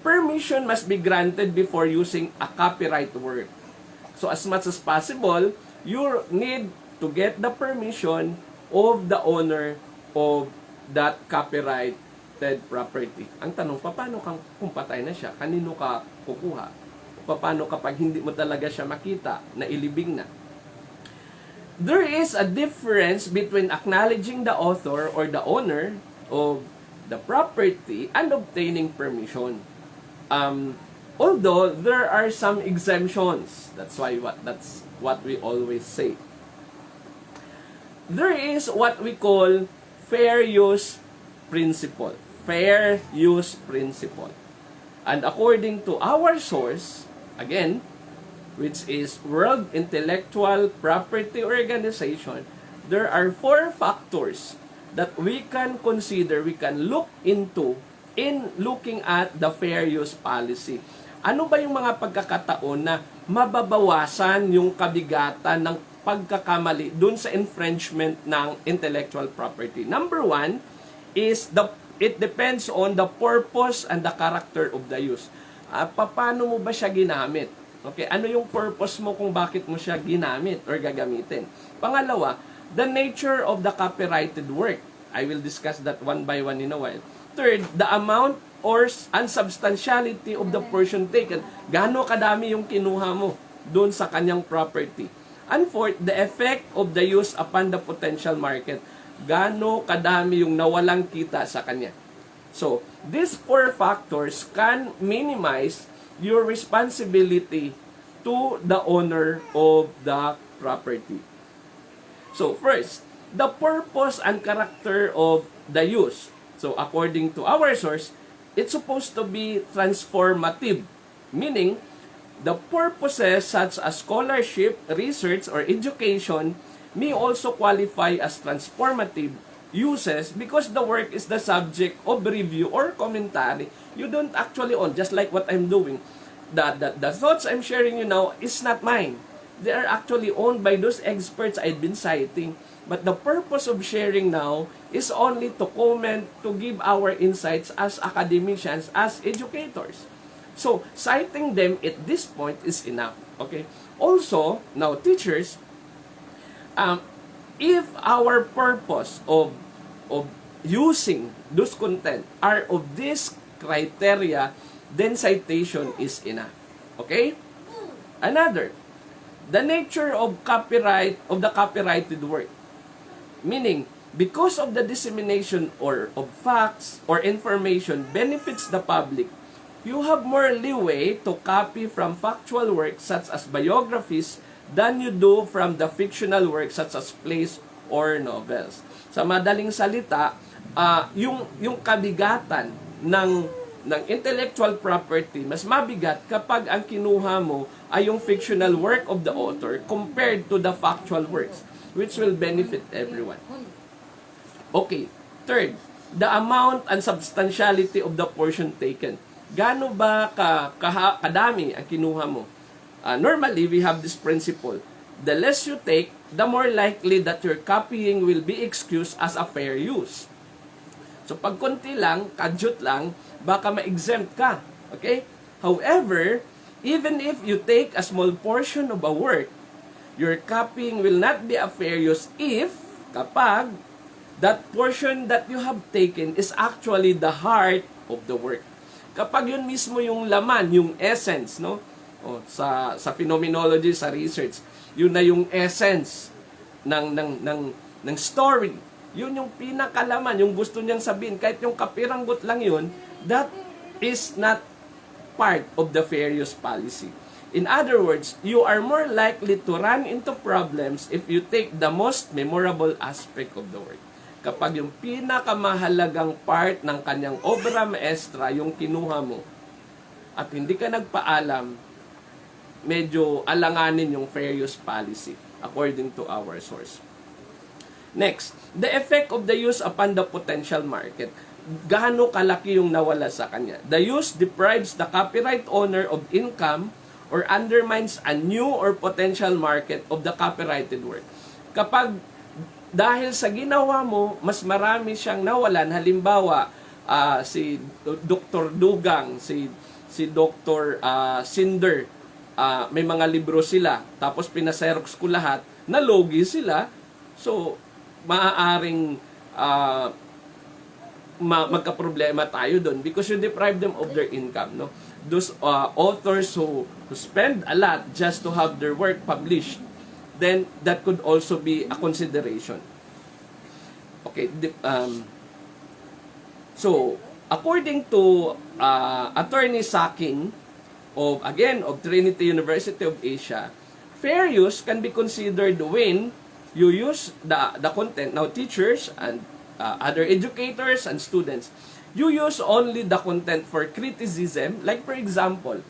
Permission must be granted before using a copyright work. So as much as possible, you need to get the permission of the owner of that copyrighted property. Ang tanong, paano kung patay na siya? Kanino ka kukuha? Paano kapag hindi mo talaga siya makita, na ilibing na? There is a difference between acknowledging the author or the owner of the property and obtaining permission. Although there are some exemptions. That's what we always say. There is what we call fair use principle. Fair use principle. And according to our source, again, which is World Intellectual Property Organization, there are 4 factors that we can consider, we can look into in looking at the fair use policy. Ano ba yung mga pagkakataon na mababawasan yung kabigatan ng pagkakamali dun sa infringement ng intellectual property? Number 1 is it depends on the purpose and the character of the use. Paano mo ba siya ginamit? Okay, ano yung purpose mo kung bakit mo siya ginamit or gagamitin? Pangalawa, the nature of the copyrighted work. I will discuss that one by one in a while. Third, the amount or unsubstantiality of the portion taken. Gaano kadami yung kinuha mo doon sa kanyang property. And fourth, the effect of the use upon the potential market. Gaano kadami yung nawalang kita sa kanya. So, these 4 factors can minimize your responsibility to the owner of the property. So, first, the purpose and character of the use. So, according to our source, it's supposed to be transformative, meaning the purposes such as scholarship, research, or education may also qualify as transformative uses because the work is the subject of review or commentary. You don't actually own, just like what I'm doing. The thoughts I'm sharing you now is not mine. They are actually owned by those experts I've been citing. But the purpose of sharing now is only to comment, to give our insights as academicians, as educators. So, citing them at this point is enough. Okay? Also, now teachers, if our purpose of using those content are of this criteria, then citation is enough. Okay? Another, the nature of the copyrighted work. Meaning, because of the dissemination or of facts or information benefits the public, you have more leeway to copy from factual works such as biographies than you do from the fictional works such as plays or novels. Sa madaling salita, yung kabigatan ng intellectual property, mas mabigat kapag ang kinuha mo ay yung fictional work of the author compared to the factual works, which will benefit everyone. Okay, third, the amount and substantiality of the portion taken. Gaano ba kadami ang kinuha mo? Normally, we have this principle. The less you take, the more likely that your copying will be excused as a fair use. So pag konti lang, kadyot lang, baka ma-exempt ka. Okay? However, even if you take a small portion of a work, your copying will not be a fair use if, kapag, that portion that you have taken is actually the heart of the work. Kapag yun mismo yung laman, yung essence, no? Sa phenomenology, sa research, yun na yung essence ng story. Yun yung pinakalaman, yung gusto niyang sabihin. Kahit yung kapiranggot lang yun, that is not part of the fair use policy. In other words, you are more likely to run into problems if you take the most memorable aspect of the work. Kapag yung pinakamahalagang part ng kanyang obra maestra, yung kinuha mo, at hindi ka nagpaalam, medyo alanganin yung fair use policy according to our source. Next, the effect of the use upon the potential market. Gaano kalaki yung nawala sa kanya? The use deprives the copyright owner of income or undermines a new or potential market of the copyrighted work. Kapag dahil sa ginawa mo, mas marami siyang nawalan. Halimbawa, si Dr. Dugang, si Dr. Cinder, may mga libro sila, tapos pinaserox ko lahat, nalogi sila, so maaaring magka-problema tayo doon because you deprive them of their income, no? Those authors who spend a lot just to have their work published, then that could also be a consideration. Okay, so according to Attorney Saking of Trinity University of Asia, fair use can be considered when you use the content. Now, teachers and other educators and students, you use only the content for criticism. Like, for example,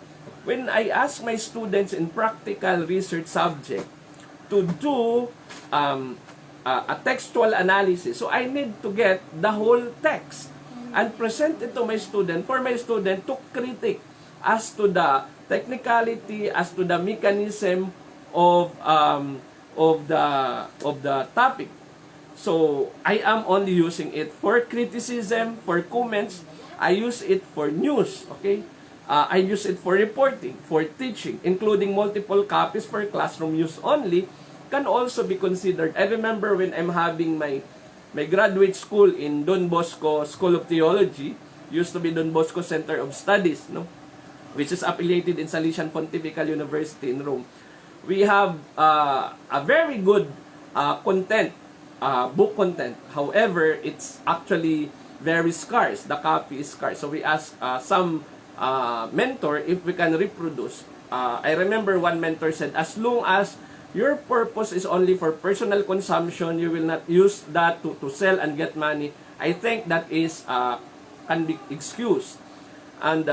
when I ask my students in practical research subject to do a textual analysis, so I need to get the whole text and present it to my student for my student to critique as to the technicality, as to the mechanism of the topic. So I am only using it for criticism, for comments. I use it for news. Okay, I use it for reporting, for teaching, including multiple copies for classroom use only. Can also be considered. I remember when I'm having my graduate school in Don Bosco School of Theology, used to be Don Bosco Center of Studies, no, which is affiliated in Salesian Pontifical University in Rome. We have a very good content, book content. However, it's actually very scarce. The copy is scarce. So we ask some mentor if we can reproduce. I remember one mentor said, as long as your purpose is only for personal consumption, you will not use that to sell and get money. I think that is can be excused. And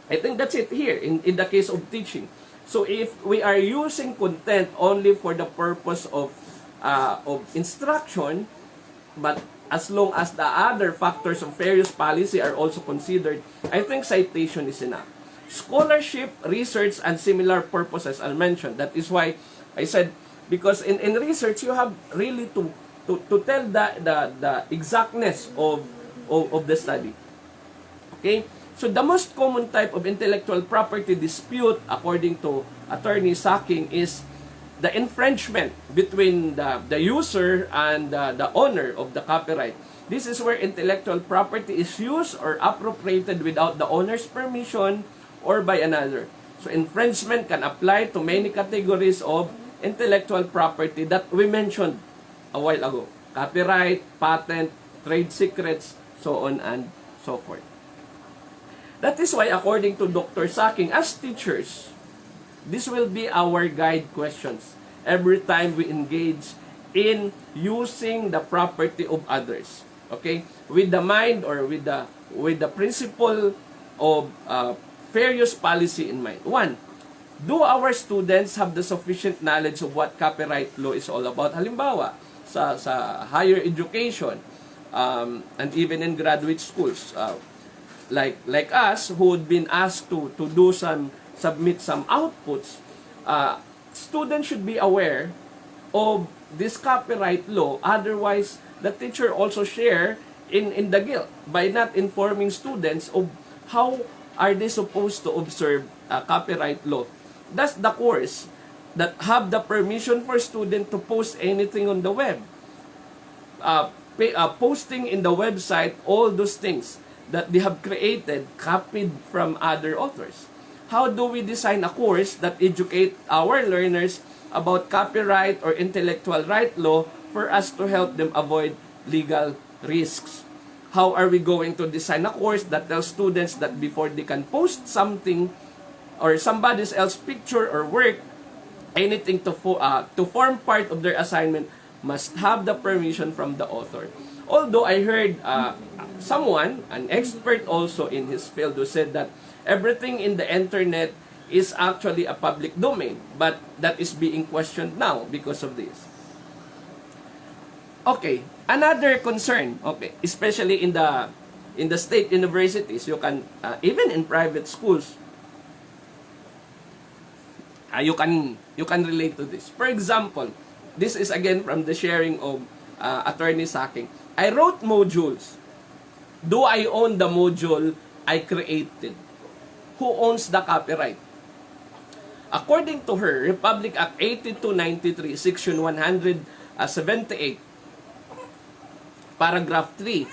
I think that's it here in the case of teaching. So if we are using content only for the purpose of instruction, but as long as the other factors of fair use policy are also considered, I think citation is enough. Scholarship, research, and similar purposes I'll mention. That is why I said, because in research you have really to tell the exactness of the study. Okay? So the most common type of intellectual property dispute, according to Attorney Saking, is the infringement between the user and the owner of the copyright. This is where intellectual property is used or appropriated without the owner's permission or by another. So infringement can apply to many categories of intellectual property that we mentioned a while ago. Copyright, patent, trade secrets, so on and so forth. That is why, according to Dr. Saking, as teachers, this will be our guide questions every time we engage in using the property of others. Okay? With the mind or with the principle of fair use policy in mind. One, do our students have the sufficient knowledge of what copyright law is all about? Halimbawa, sa higher education, and even in graduate schools, like us who had been asked to submit some outputs, students should be aware of this copyright law. Otherwise, the teacher also share in the guilt by not informing students of how are they supposed to observe copyright law. That's the course that have the permission for student to post anything on the web. Posting in the website all those things that they have created, copied from other authors. How do we design a course that educate our learners about copyright or intellectual right law for us to help them avoid legal risks? How are we going to design a course that tells students that before they can post something or somebody else's picture or work, anything to form part of their assignment must have the permission from the author? Although I heard someone, an expert also in his field, who said that everything in the internet is actually a public domain, but that is being questioned now because of this. Okay, another concern, okay, especially in the state universities, you can even in private schools, you can relate to this. For example, this is again from the sharing of Attorney Saking. I wrote modules. Do I own the module I created? Who owns the copyright? According to her, Republic Act 8293, Section 178, Paragraph 3,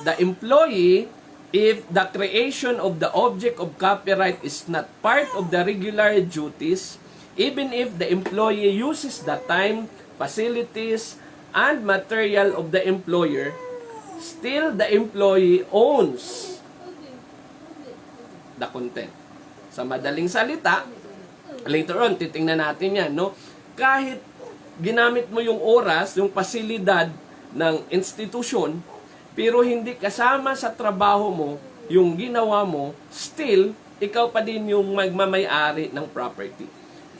the employee, if the creation of the object of copyright is not part of the regular duties, even if the employee uses the time, facilities, and material of the employer, still the employee owns the content. Sa madaling salita, later on, titingnan natin yan, no? Kahit ginamit mo yung oras, yung pasilidad ng institusyon, pero hindi kasama sa trabaho mo yung ginawa mo, still, ikaw pa din yung magmamay-ari ng property.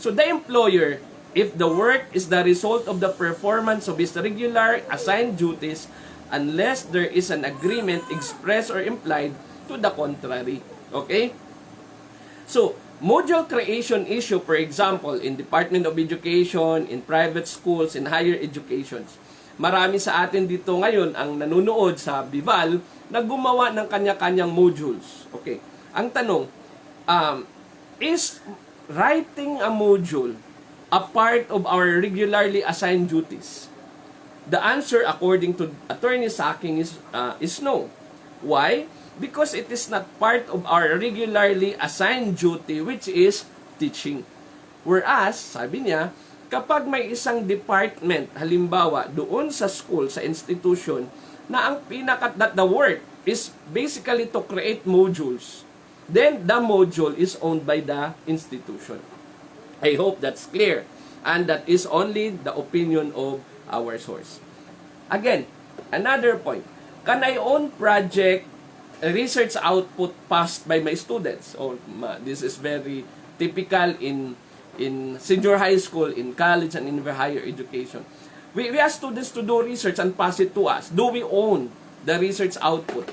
So the employer, if the work is the result of the performance of his regular assigned duties, unless there is an agreement expressed or implied to the contrary. Okay? So, module creation issue, for example, in Department of Education, in private schools, in higher educations. Marami sa atin dito ngayon ang nanunood sa Bival na gumawa ng kanya-kanyang modules. Okay. Ang tanong, is writing a module a part of our regularly assigned duties? The answer, according to Attorney Saking, is no. Why? Because it is not part of our regularly assigned duty, which is teaching. Whereas, sabi niya, kapag may isang department, halimbawa, doon sa school, sa institution, na ang that the work is basically to create modules, then the module is owned by the institution. I hope that's clear. And that is only the opinion of our source. Again, another point. Can I own project research output passed by my students? This is very typical in senior high school, in college, and in higher education. We ask students to do research and pass it to us. Do we own the research output?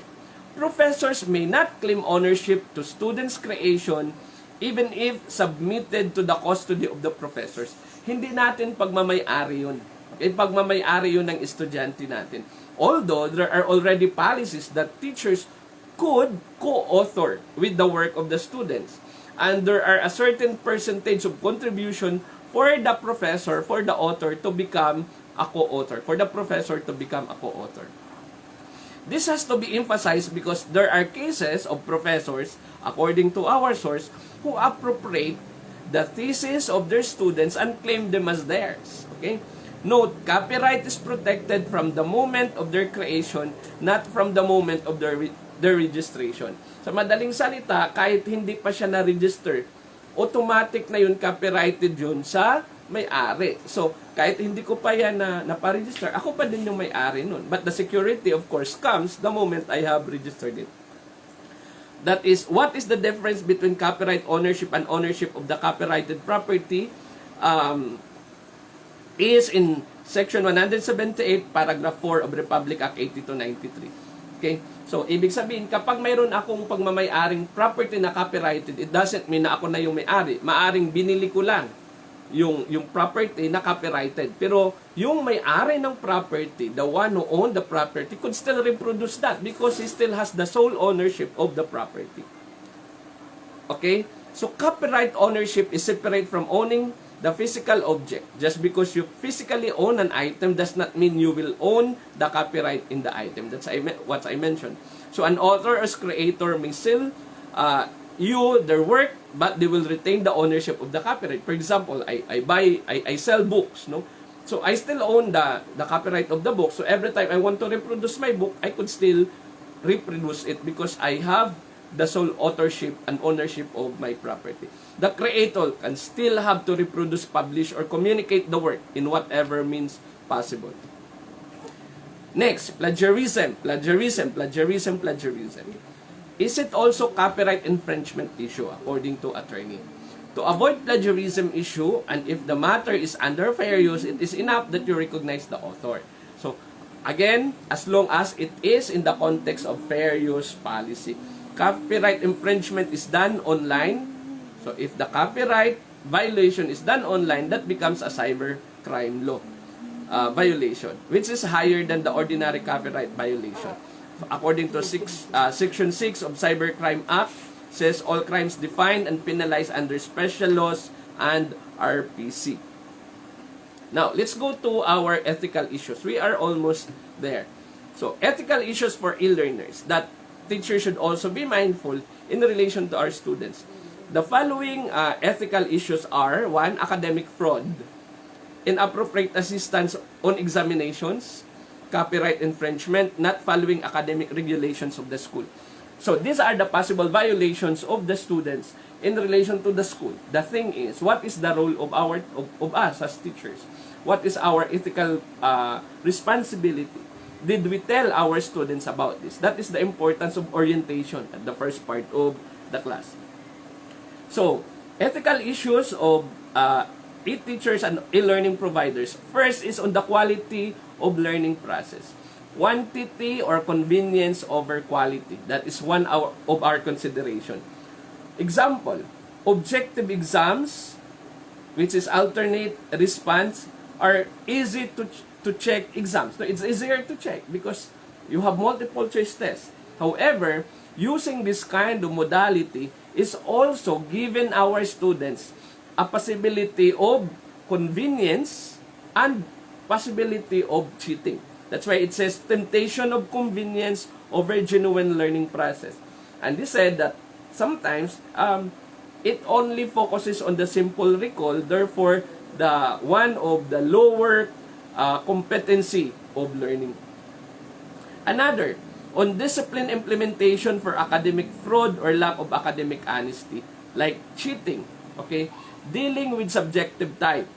Professors may not claim ownership to students' creation even if submitted to the custody of the professors. Hindi natin pagmamay-ari yun. Okay? Pagmamay-ari yun ng estudyante natin. Although there are already policies that teachers could co-author with the work of the students. And there are a certain percentage of contribution for the professor, for the author to become a co-author, for the professor to become a co-author. This has to be emphasized because there are cases of professors, according to our source, who appropriate the thesis of their students and claim them as theirs. Okay? Note, copyright is protected from the moment of their creation, not from the moment of their registration. Sa madaling salita, kahit hindi pa siya na-register, automatic na yun, copyrighted yun sa may-ari. So, kahit hindi ko pa yan na-register, ako pa din yung may-ari nun. But the security, of course, comes the moment I have registered it. That is, what is the difference between copyright ownership and ownership of the copyrighted property? Is in Section 178, Paragraph 4 of Republic Act 8293. Okay? So, ibig sabihin, kapag mayroon akong pagmamayaring property na copyrighted, it doesn't mean na ako na yung may-ari. Maaring binili ko lang yung property na copyrighted. Pero, yung may-ari ng property, the one who owned the property, could still reproduce that because he still has the sole ownership of the property. Okay? So, copyright ownership is separate from owning the physical object. Just because you physically own an item does not mean you will own the copyright in the item. That's what I mentioned. So, an author or creator may sell their work, but they will retain the ownership of the copyright. For example, I sell books, no? So, I still own the copyright of the book. So, every time I want to reproduce my book, I could still reproduce it because I have the sole authorship and ownership of my property. The creator can still have to reproduce, publish, or communicate the work in whatever means possible. Next, plagiarism. Is it also copyright infringement issue according to attorney? To avoid plagiarism issue, and if the matter is under fair use, it is enough that you recognize the author. So, again, as long as it is in the context of fair use policy. Copyright infringement is done online. So, if the copyright violation is done online, that becomes a cyber crime law violation, which is higher than the ordinary copyright violation. According to Section 6 of Cybercrime Act, says all crimes defined and penalized under special laws and RPC. Now, let's go to our ethical issues. We are almost there. So, ethical issues for e-learners that teachers should also be mindful in relation to our students. The following ethical issues are: 1. Academic fraud, inappropriate assistance on examinations, copyright infringement, not following academic regulations of the school. So, these are the possible violations of the students in relation to the school. The thing is, what is the role of us as teachers? What is our ethical responsibility? Did we tell our students about this? That is the importance of orientation at the first part of the class. So, ethical issues of e-teachers and e-learning providers. First is on the quality of learning process. Quantity or convenience over quality. That is one of our consideration. Example, objective exams, which is alternate response, are easy to check exams. So, it's easier to check because you have multiple choice tests. However, using this kind of modality is also given our students a possibility of convenience and possibility of cheating. That's why it says temptation of convenience over genuine learning process. And they said that sometimes it only focuses on the simple recall, therefore the one of the lower competency of learning. Another, on discipline implementation for academic fraud or lack of academic honesty, like cheating, okay? Dealing with subjective type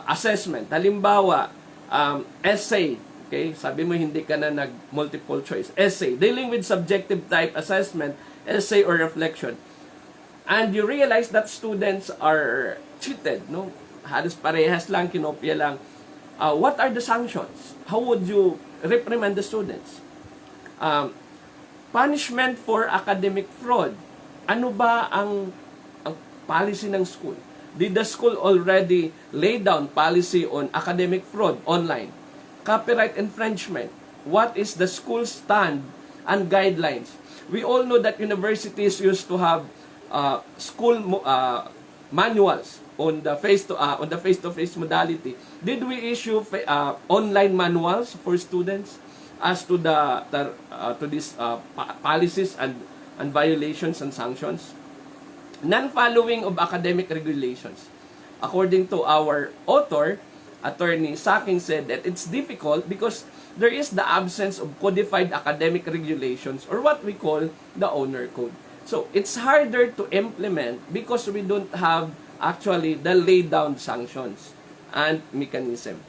assessment. Halimbawa, essay, okay? Sabi mo hindi ka na nag-multiple choice. Essay, dealing with subjective type assessment, essay or reflection. And you realize that students are cheated, no? Halos parehas lang, kinopya lang. What are the sanctions? How would you reprimand the students? Punishment for academic fraud. Ano ba ang policy ng school? Did the school already lay down policy on academic fraud online? Copyright infringement. What is the school stand and guidelines? We all know that universities used to have school manuals on the face-to-face modality. Did we issue online manuals for students as to these policies and violations and sanctions? Non-following of academic regulations. According to our author, Attorney Saking said that it's difficult because there is the absence of codified academic regulations or what we call the owner code. So, it's harder to implement because we don't have actually the laid down sanctions and mechanism.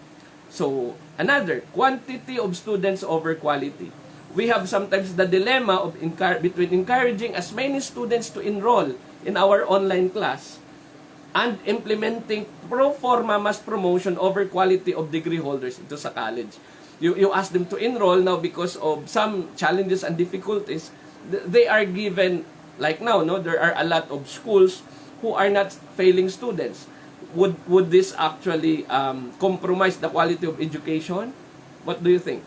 So, another, quantity of students over quality. We have sometimes the dilemma of between encouraging as many students to enroll in our online class and implementing pro forma mass promotion over quality of degree holders into sa college. You ask them to enroll now because of some challenges and difficulties, they are given, like now, no, there are a lot of schools who are not failing students. Would this actually compromise the quality of education? What do you think?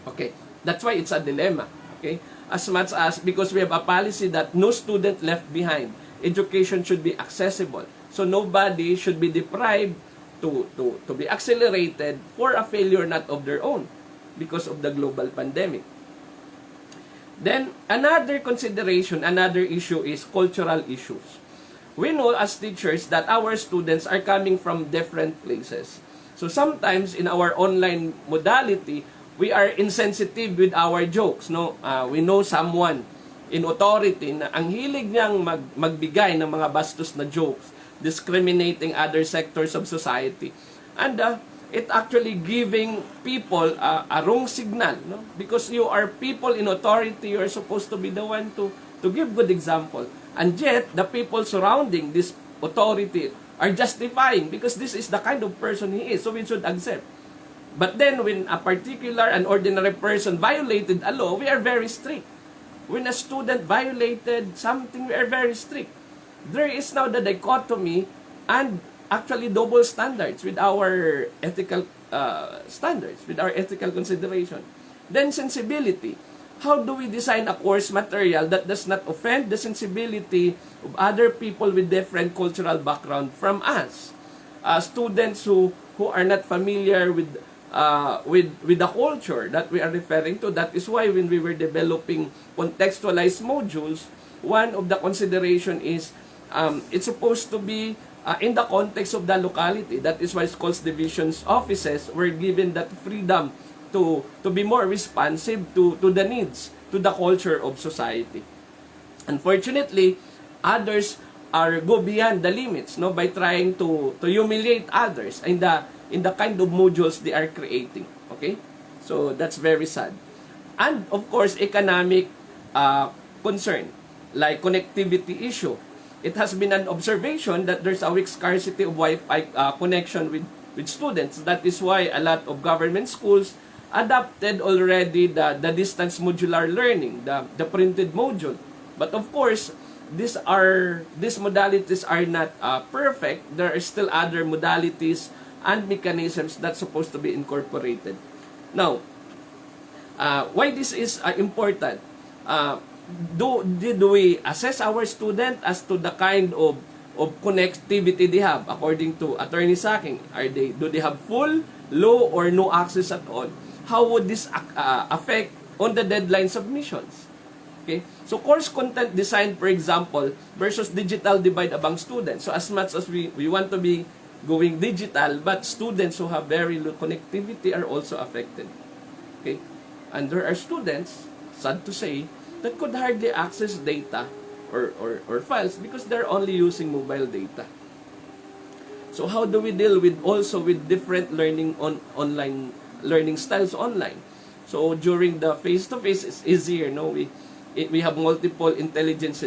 Okay, that's why it's a dilemma. Okay, as much as because we have a policy that no student left behind, education should be accessible. So nobody should be deprived to be accelerated for a failure not of their own because of the global pandemic. Then another consideration, another issue is cultural issues. We know as teachers that our students are coming from different places. So sometimes in our online modality, we are insensitive with our jokes. No, we know someone in authority na ang hilig niyang magbigay ng mga bastos na jokes, discriminating other sectors of society. And it actually giving people a wrong signal, no? Because you are people in authority, you are supposed to be the one to give good example. And yet, the people surrounding this authority are justifying because this is the kind of person he is, so we should accept. But then, when a particular and ordinary person violated a law, we are very strict. When a student violated something, we are very strict. There is now the dichotomy and actually double standards with our ethical standards, with our ethical consideration. Then sensibility. How do we design a course material that does not offend the sensibility of other people with different cultural background from us? Students who are not familiar with the culture that we are referring to. That is why when we were developing contextualized modules, one of the consideration is it's supposed to be in the context of the locality. That is why schools divisions offices were given that freedom to be more responsive to the needs, to the culture of society. Unfortunately, others go beyond the limits, no, by trying to humiliate others in the kind of modules they are creating. Okay, so that's very sad. And of course, economic concern like connectivity issue. It has been an observation that there's a weak scarcity of Wi-Fi connection with students. That is why a lot of government schools adopted already the distance modular learning, the printed module. But of course, these modalities are not perfect. There are still other modalities and mechanisms that's supposed to be incorporated. Now, why this is important? Did we assess our student as to the kind of connectivity they have according to Attorney Sacking? Do they have full, low, or no access at all? How would this affect on the deadline submissions? Okay, so course content design, for example, versus digital divide among students. So as much as we want to be going digital, but students who have very low connectivity are also affected. Okay, and there are students, sad to say, that could hardly access data or files because they're only using mobile data. So how do we deal with different learning online learning styles online? So during the face-to-face, it's easier, no? We have multiple intelligence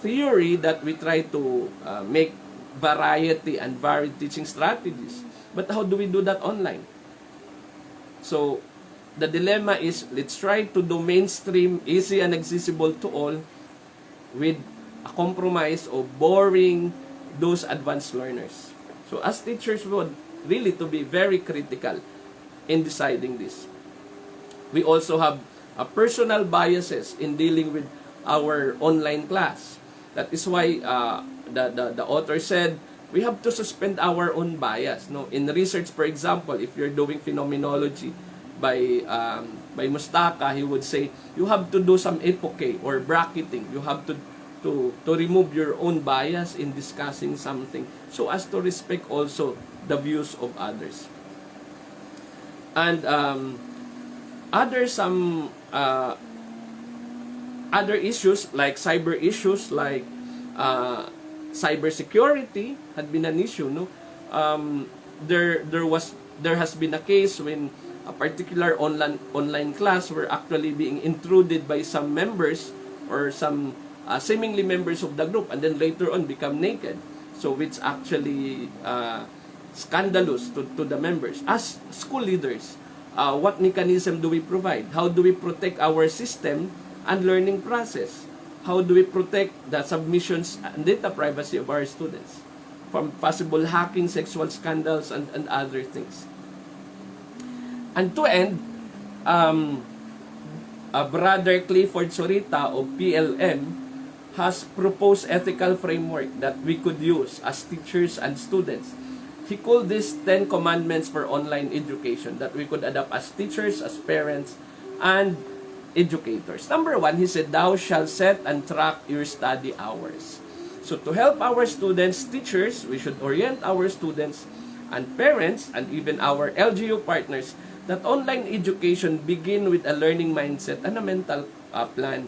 theory that we try to make variety and varied teaching strategies. But how do we do that online? So the dilemma is, let's try to do mainstream, easy and accessible to all with a compromise of boring those advanced learners. So as teachers, we would really to be very critical in deciding this. We also have personal biases in dealing with our online class. That is why the author said we have to suspend our own bias. No, in research, for example, if you're doing phenomenology by Mustaka, he would say you have to do some epoche or bracketing. You have to remove your own bias in discussing something so as to respect also the views of others. And other issues like cyber issues like cybersecurity had been an issue, no? There has been a case when a particular online class were actually being intruded by some members or some seemingly members of the group, and then later on become naked. So which actually scandalous to the members. As school leaders, what mechanism do we provide? How do we protect our system and learning process? How do we protect the submissions and data privacy of our students from possible hacking, sexual scandals, and other things? And to end, Brother Clifford Sorita of PLM has proposed ethical framework that we could use as teachers and students. He called this 10 commandments for online education that we could adopt as teachers, as parents, and educators. Number 1, he said, thou shalt set and track your study hours. So to help our students, teachers, we should orient our students and parents and even our LGU partners that online education begin with a learning mindset and a mental plan.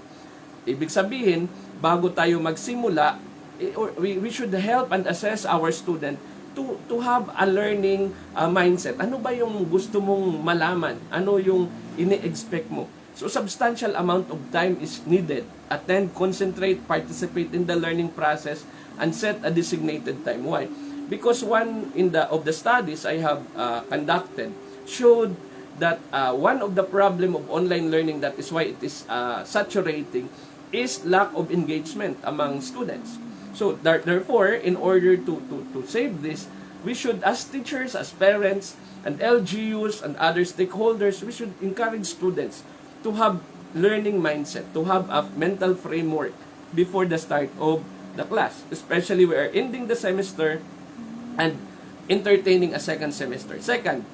Ibig sabihin, bago tayo magsimula, we should help and assess our student to have a learning mindset. Ano ba yung gusto mong malaman? Ano yung ini-expect mo? So substantial amount of time is needed. Attend, concentrate, participate in the learning process, and set a designated time. Why? Because one of the studies I have conducted showed that one of the problem of online learning, that is why it is saturating, is lack of engagement among students. So therefore, in order to save this, we should, as teachers, as parents, and LGUs and other stakeholders, we should encourage students to have learning mindset, to have a mental framework before the start of the class. Especially we are ending the semester and entertaining a second semester. Second,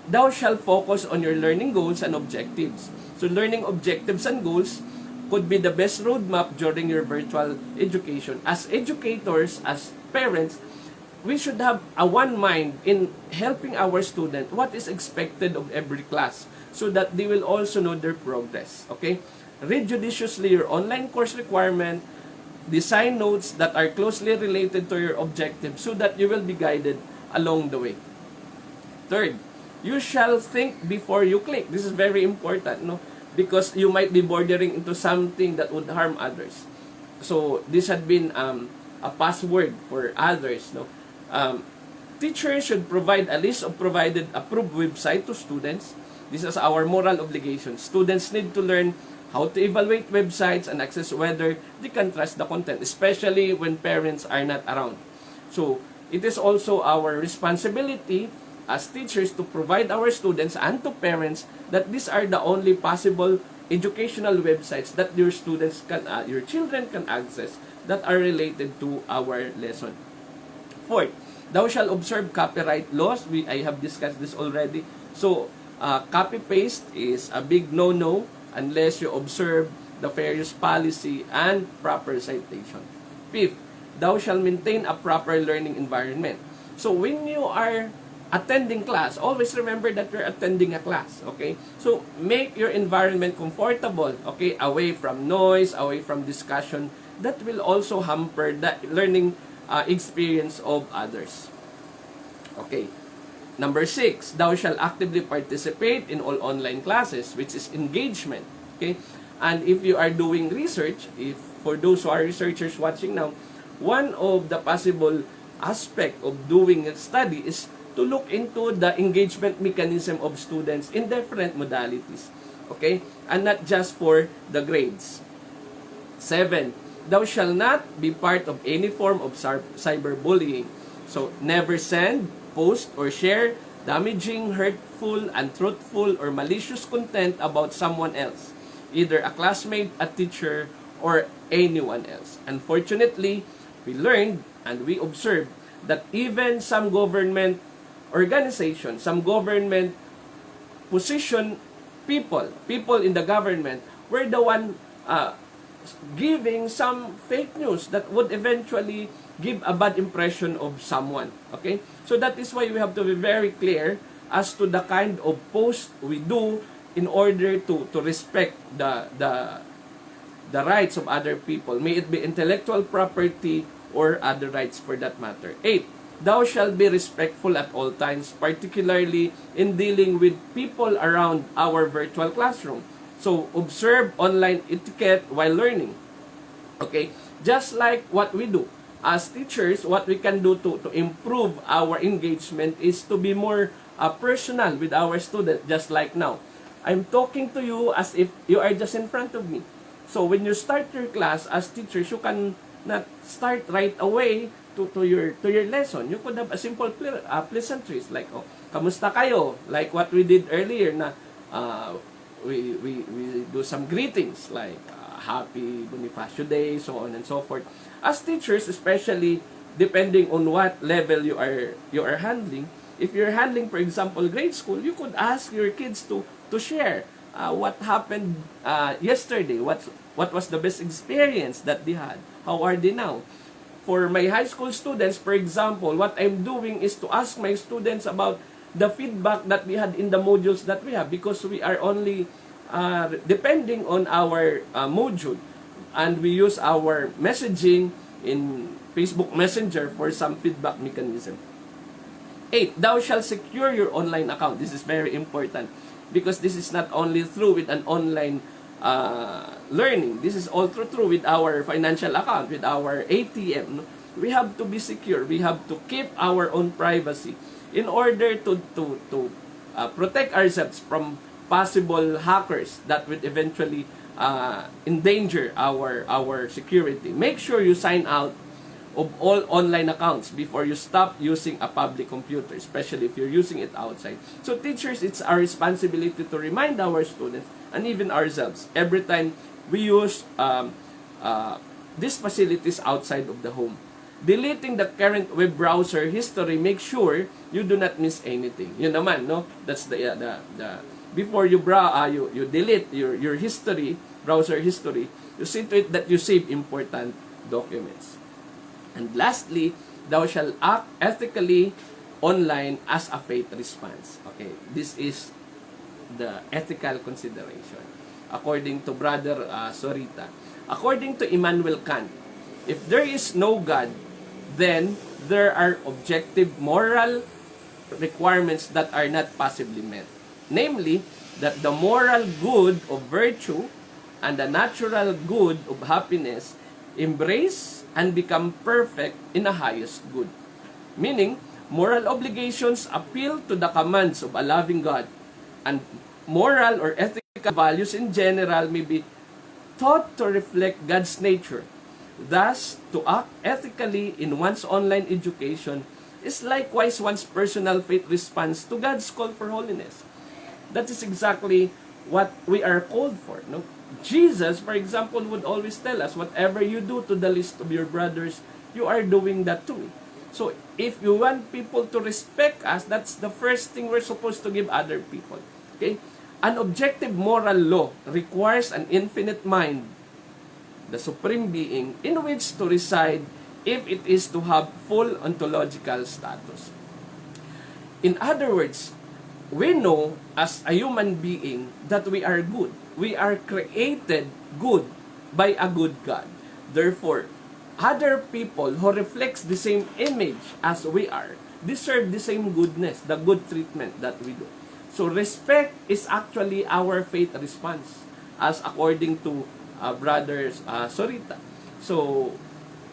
thou shalt focus on your learning goals and objectives. So learning objectives and goals could be the best roadmap during your virtual education. As educators, as parents, we should have a one mind in helping our student what is expected of every class so that they will also know their progress. Okay? Read judiciously your online course requirement, design notes that are closely related to your objective so that you will be guided along the way. Third, you shall think before you click. This is very important, no? Because you might be bordering into something that would harm others. So this had been a password for others, no? Teachers should provide a list of provided approved website to students. This is our moral obligation. Students need to learn how to evaluate websites and access whether they can trust the content, especially when parents are not around. So it is also our responsibility as teachers to provide our students and to parents that these are the only possible educational websites that your students can, your children can access that are related to our lesson. Fourth, thou shalt observe copyright laws. I have discussed this already. So, copy-paste is a big no-no unless you observe the fair use policy and proper citation. Fifth, thou shalt maintain a proper learning environment. So, when you are attending class, always remember that you're attending a class, okay? So, make your environment comfortable, okay? Away from noise, away from discussion. That will also hamper the learning experience of others. Okay. Number 6, thou shalt actively participate in all online classes, which is engagement. Okay? And if you are doing research, if for those who are researchers watching now, one of the possible aspect of doing a study is to look into the engagement mechanism of students in different modalities. Okay? And not just for the grades. 7, thou shalt not be part of any form of cyberbullying. So, never send, post, or share damaging, hurtful, untruthful, or malicious content about someone else, either a classmate, a teacher, or anyone else. Unfortunately, we learned and we observed that even some government organizations, some government position people in the government were the one giving some fake news that would eventually give a bad impression of someone. Okay? So that is why we have to be very clear as to the kind of post we do in order to respect the rights of other people. May it be intellectual property or other rights for that matter. 8. Thou shalt be respectful at all times, particularly in dealing with people around our virtual classroom. So, observe online etiquette while learning. Okay? Just like what we do. As teachers, what we can do to improve our engagement is to be more personal with our student, just like now. I'm talking to you as if you are just in front of me. So when you start your class as teachers, you can not start right away to your lesson. You could have a simple pleasantries like, oh, kamusta kayo? Like what we did earlier na we do some greetings like Happy Bonifacio Day, so on and so forth. As teachers, especially depending on what level you are handling, if you're handling, for example, grade school, you could ask your kids to share what happened yesterday, what was the best experience that they had, how are they now. For my high school students, for example, what I'm doing is to ask my students about the feedback that we had in the modules that we have, because we are only depending on our module, and we use our messaging in Facebook Messenger for some feedback mechanism. 8. Thou shalt secure your online account. This is very important because this is not only true with an online learning. This is also true with our financial account, with our ATM. We have to be secure. We have to keep our own privacy in order to protect ourselves from possible hackers that would eventually endanger our security. Make sure you sign out of all online accounts before you stop using a public computer, especially if you're using it outside. So teachers, it's our responsibility to remind our students and even ourselves every time we use these facilities outside of the home. Deleting the current web browser history, make sure you do not miss anything. Yun naman, no? That's the before you you delete your history, browser history, you see to it that you save important documents. And lastly, thou shalt act ethically online as a faith response. Okay, this is the ethical consideration. According to Brother Sorita, according to Immanuel Kant, if there is no God, then there are objective moral requirements that are not possibly met. Namely, that the moral good of virtue and the natural good of happiness embrace and become perfect in the highest good. Meaning, moral obligations appeal to the commands of a loving God, and moral or ethical values in general may be taught to reflect God's nature. Thus, to act ethically in one's online education is likewise one's personal faith response to God's call for holiness. That is exactly what we are called for. No? Jesus, for example, would always tell us, whatever you do to the least of your brothers, you are doing that to me. So, if you want people to respect us, that's the first thing we're supposed to give other people. Okay? An objective moral law requires an infinite mind, the supreme being, in which to reside if it is to have full ontological status. In other words, we know as a human being that we are good. We are created good by a good God. Therefore, other people who reflects the same image as we are deserve the same goodness, the good treatment that we do. So respect is actually our faith response, as according to Brother Sorita. So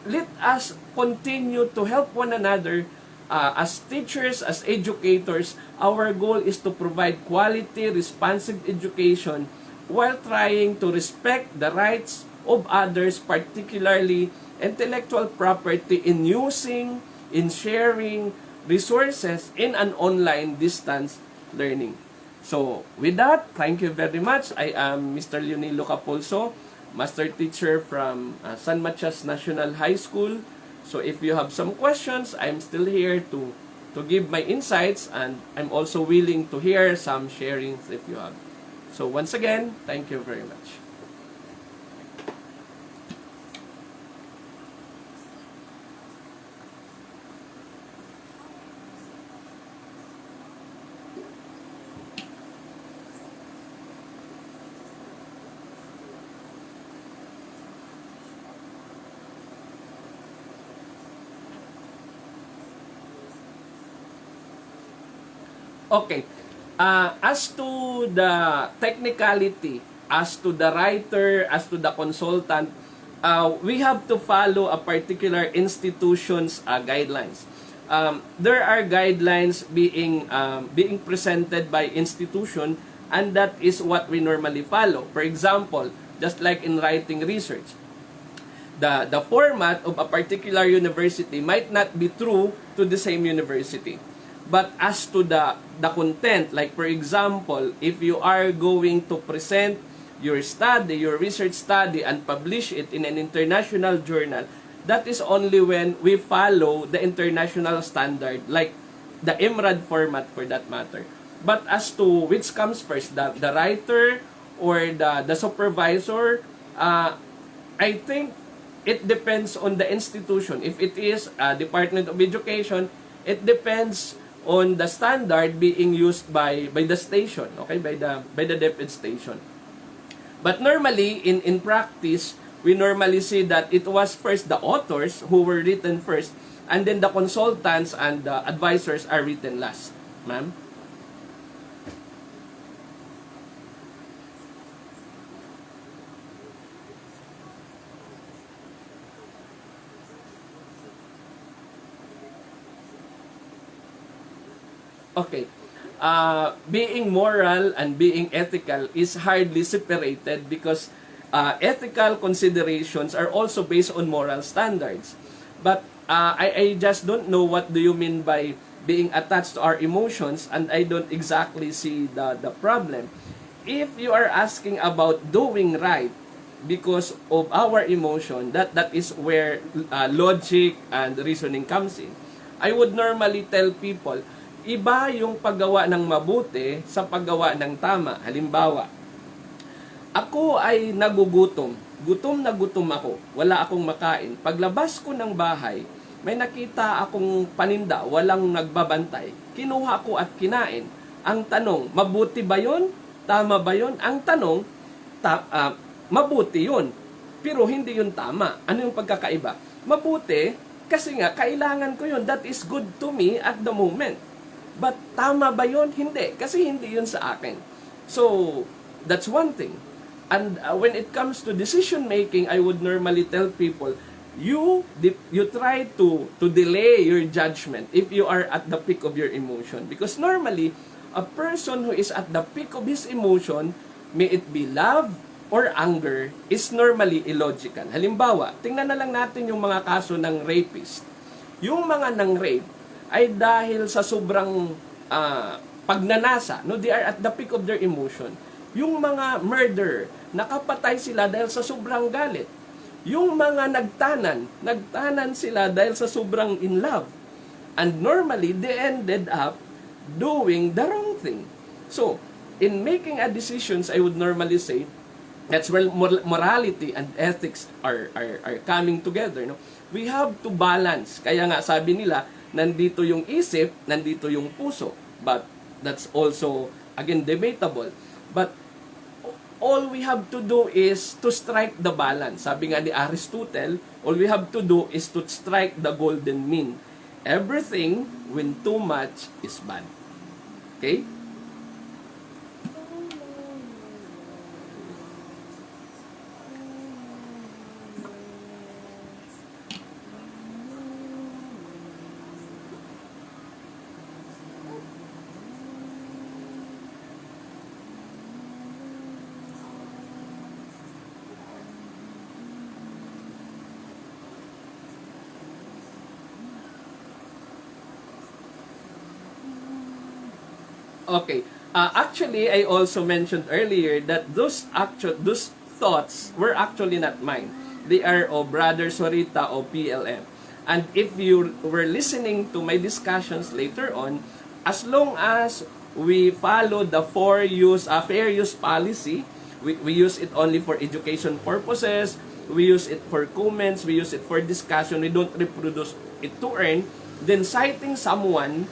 let us continue to help one another. As teachers, as educators, our goal is to provide quality, responsive education while trying to respect the rights of others, particularly intellectual property, in using, in sharing resources in an online distance learning. So, with that, thank you very much. I am Mr. Leonilo Capulso, Master Teacher from San Matias National High School. So if you have some questions, I'm still here to give my insights, and I'm also willing to hear some sharings if you have. So once again, thank you very much. Okay. As to the technicality, as to the writer, as to the consultant, we have to follow a particular institution's guidelines. There are guidelines being presented by institution, and that is what we normally follow. For example, just like in writing research, the format of a particular university might not be true to the same university. But as to the content, like for example, if you are going to present your study, your research study, and publish it in an international journal, that is only when we follow the international standard, like the IMRAD format for that matter. But as to which comes first, the writer or the supervisor, I think it depends on the institution. If it is a Department of Education, it depends on the standard being used by the station, okay, by the DepEd station. But normally in practice, we normally see that it was first the authors who were written first, and then the consultants and the advisors are written last. Ma'am? Okay. Being moral and being ethical is hardly separated because ethical considerations are also based on moral standards. But I just don't know what do you mean by being attached to our emotions, and I don't exactly see the problem. If you are asking about doing right because of our emotion, that is where logic and reasoning comes in. I would normally tell people, iba yung paggawa ng mabuti sa paggawa ng tama. Halimbawa, ako ay nagugutom. Gutom na gutom ako. Wala akong makain. Paglabas ko ng bahay, may nakita akong paninda, walang nagbabantay. Kinuha ko at kinain. Ang tanong, mabuti ba yun? Tama ba yun? Ang tanong, mabuti yun. Pero hindi yun tama. Ano yung pagkakaiba? Mabuti, kasi nga, kailangan ko yun. That is good to me at the moment. But tama ba yun? Hindi. Kasi hindi yun sa akin. So, that's one thing. And when it comes to decision making, I would normally tell people, you try to delay your judgment if you are at the peak of your emotion. Because normally, a person who is at the peak of his emotion, may it be love or anger, is normally illogical. Halimbawa, tingnan na lang natin yung mga kaso ng rapist. Yung mga nang-rape, ay dahil sa sobrang pagnanasa, no, they are at the peak of their emotion. Yung mga murder, nakapatay sila dahil sa sobrang galit. Yung mga nagtanan sila dahil sa sobrang in love. And normally, they ended up doing the wrong thing. So, in making a decisions, I would normally say, that's where morality and ethics are coming together. No? We have to balance. Kaya nga sabi nila, nandito yung isip, nandito yung puso. But that's also, again, debatable. But all we have to do is to strike the balance. Sabi nga ni Aristotle, all we have to do is to strike the golden mean. Everything, when too much, is bad. Okay? Okay. Actually, I also mentioned earlier that those thoughts were actually not mine. They are of Brother Sorita of PLM. And if you were listening to my discussions later on, as long as we follow the fair use policy, we use it only for education purposes, we use it for comments, we use it for discussion, we don't reproduce it to earn, then citing someone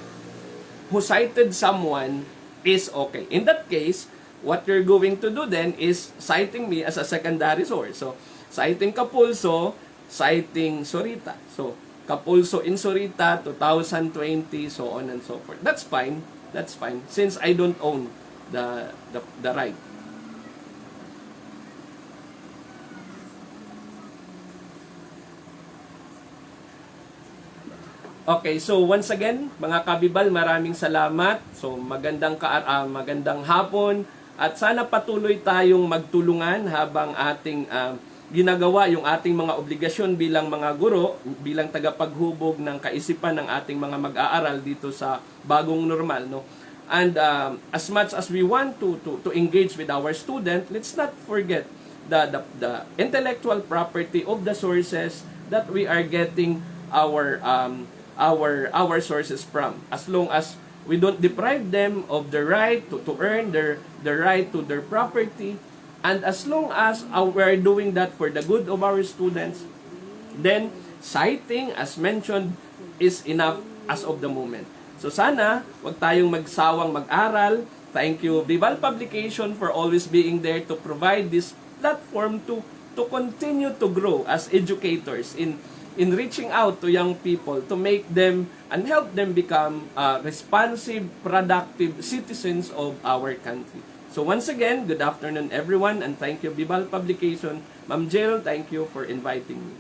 who cited someone is okay. In that case, what you're going to do then is citing me as a secondary source. So, citing Capulso, citing Sorita. So, Capulso in Sorita, 2020, so on and so forth. That's fine. that's fine. Since I don't own the right. Okay, so once again, mga kabibal, maraming salamat. So magandang hapon at sana patuloy tayong magtulungan habang ating ginagawa yung ating mga obligasyon bilang mga guro, bilang tagapaghubog ng kaisipan ng ating mga mag-aaral dito sa bagong normal, no? And as much as we want to engage with our student, let's not forget the intellectual property of the sources that we are getting our sources from. As long as we don't deprive them of the right to earn the right to their property, and as long as we're doing that for the good of our students, then citing, as mentioned, is enough as of the moment. So sana, wag tayong magsawang mag-aral. Thank you, Vival Publication, for always being there to provide this platform to continue to grow as educators in reaching out to young people, to make them and help them become responsive, productive citizens of our country. So once again, good afternoon everyone, and thank you, Vival Publication. Ma'am Jill, thank you for inviting me.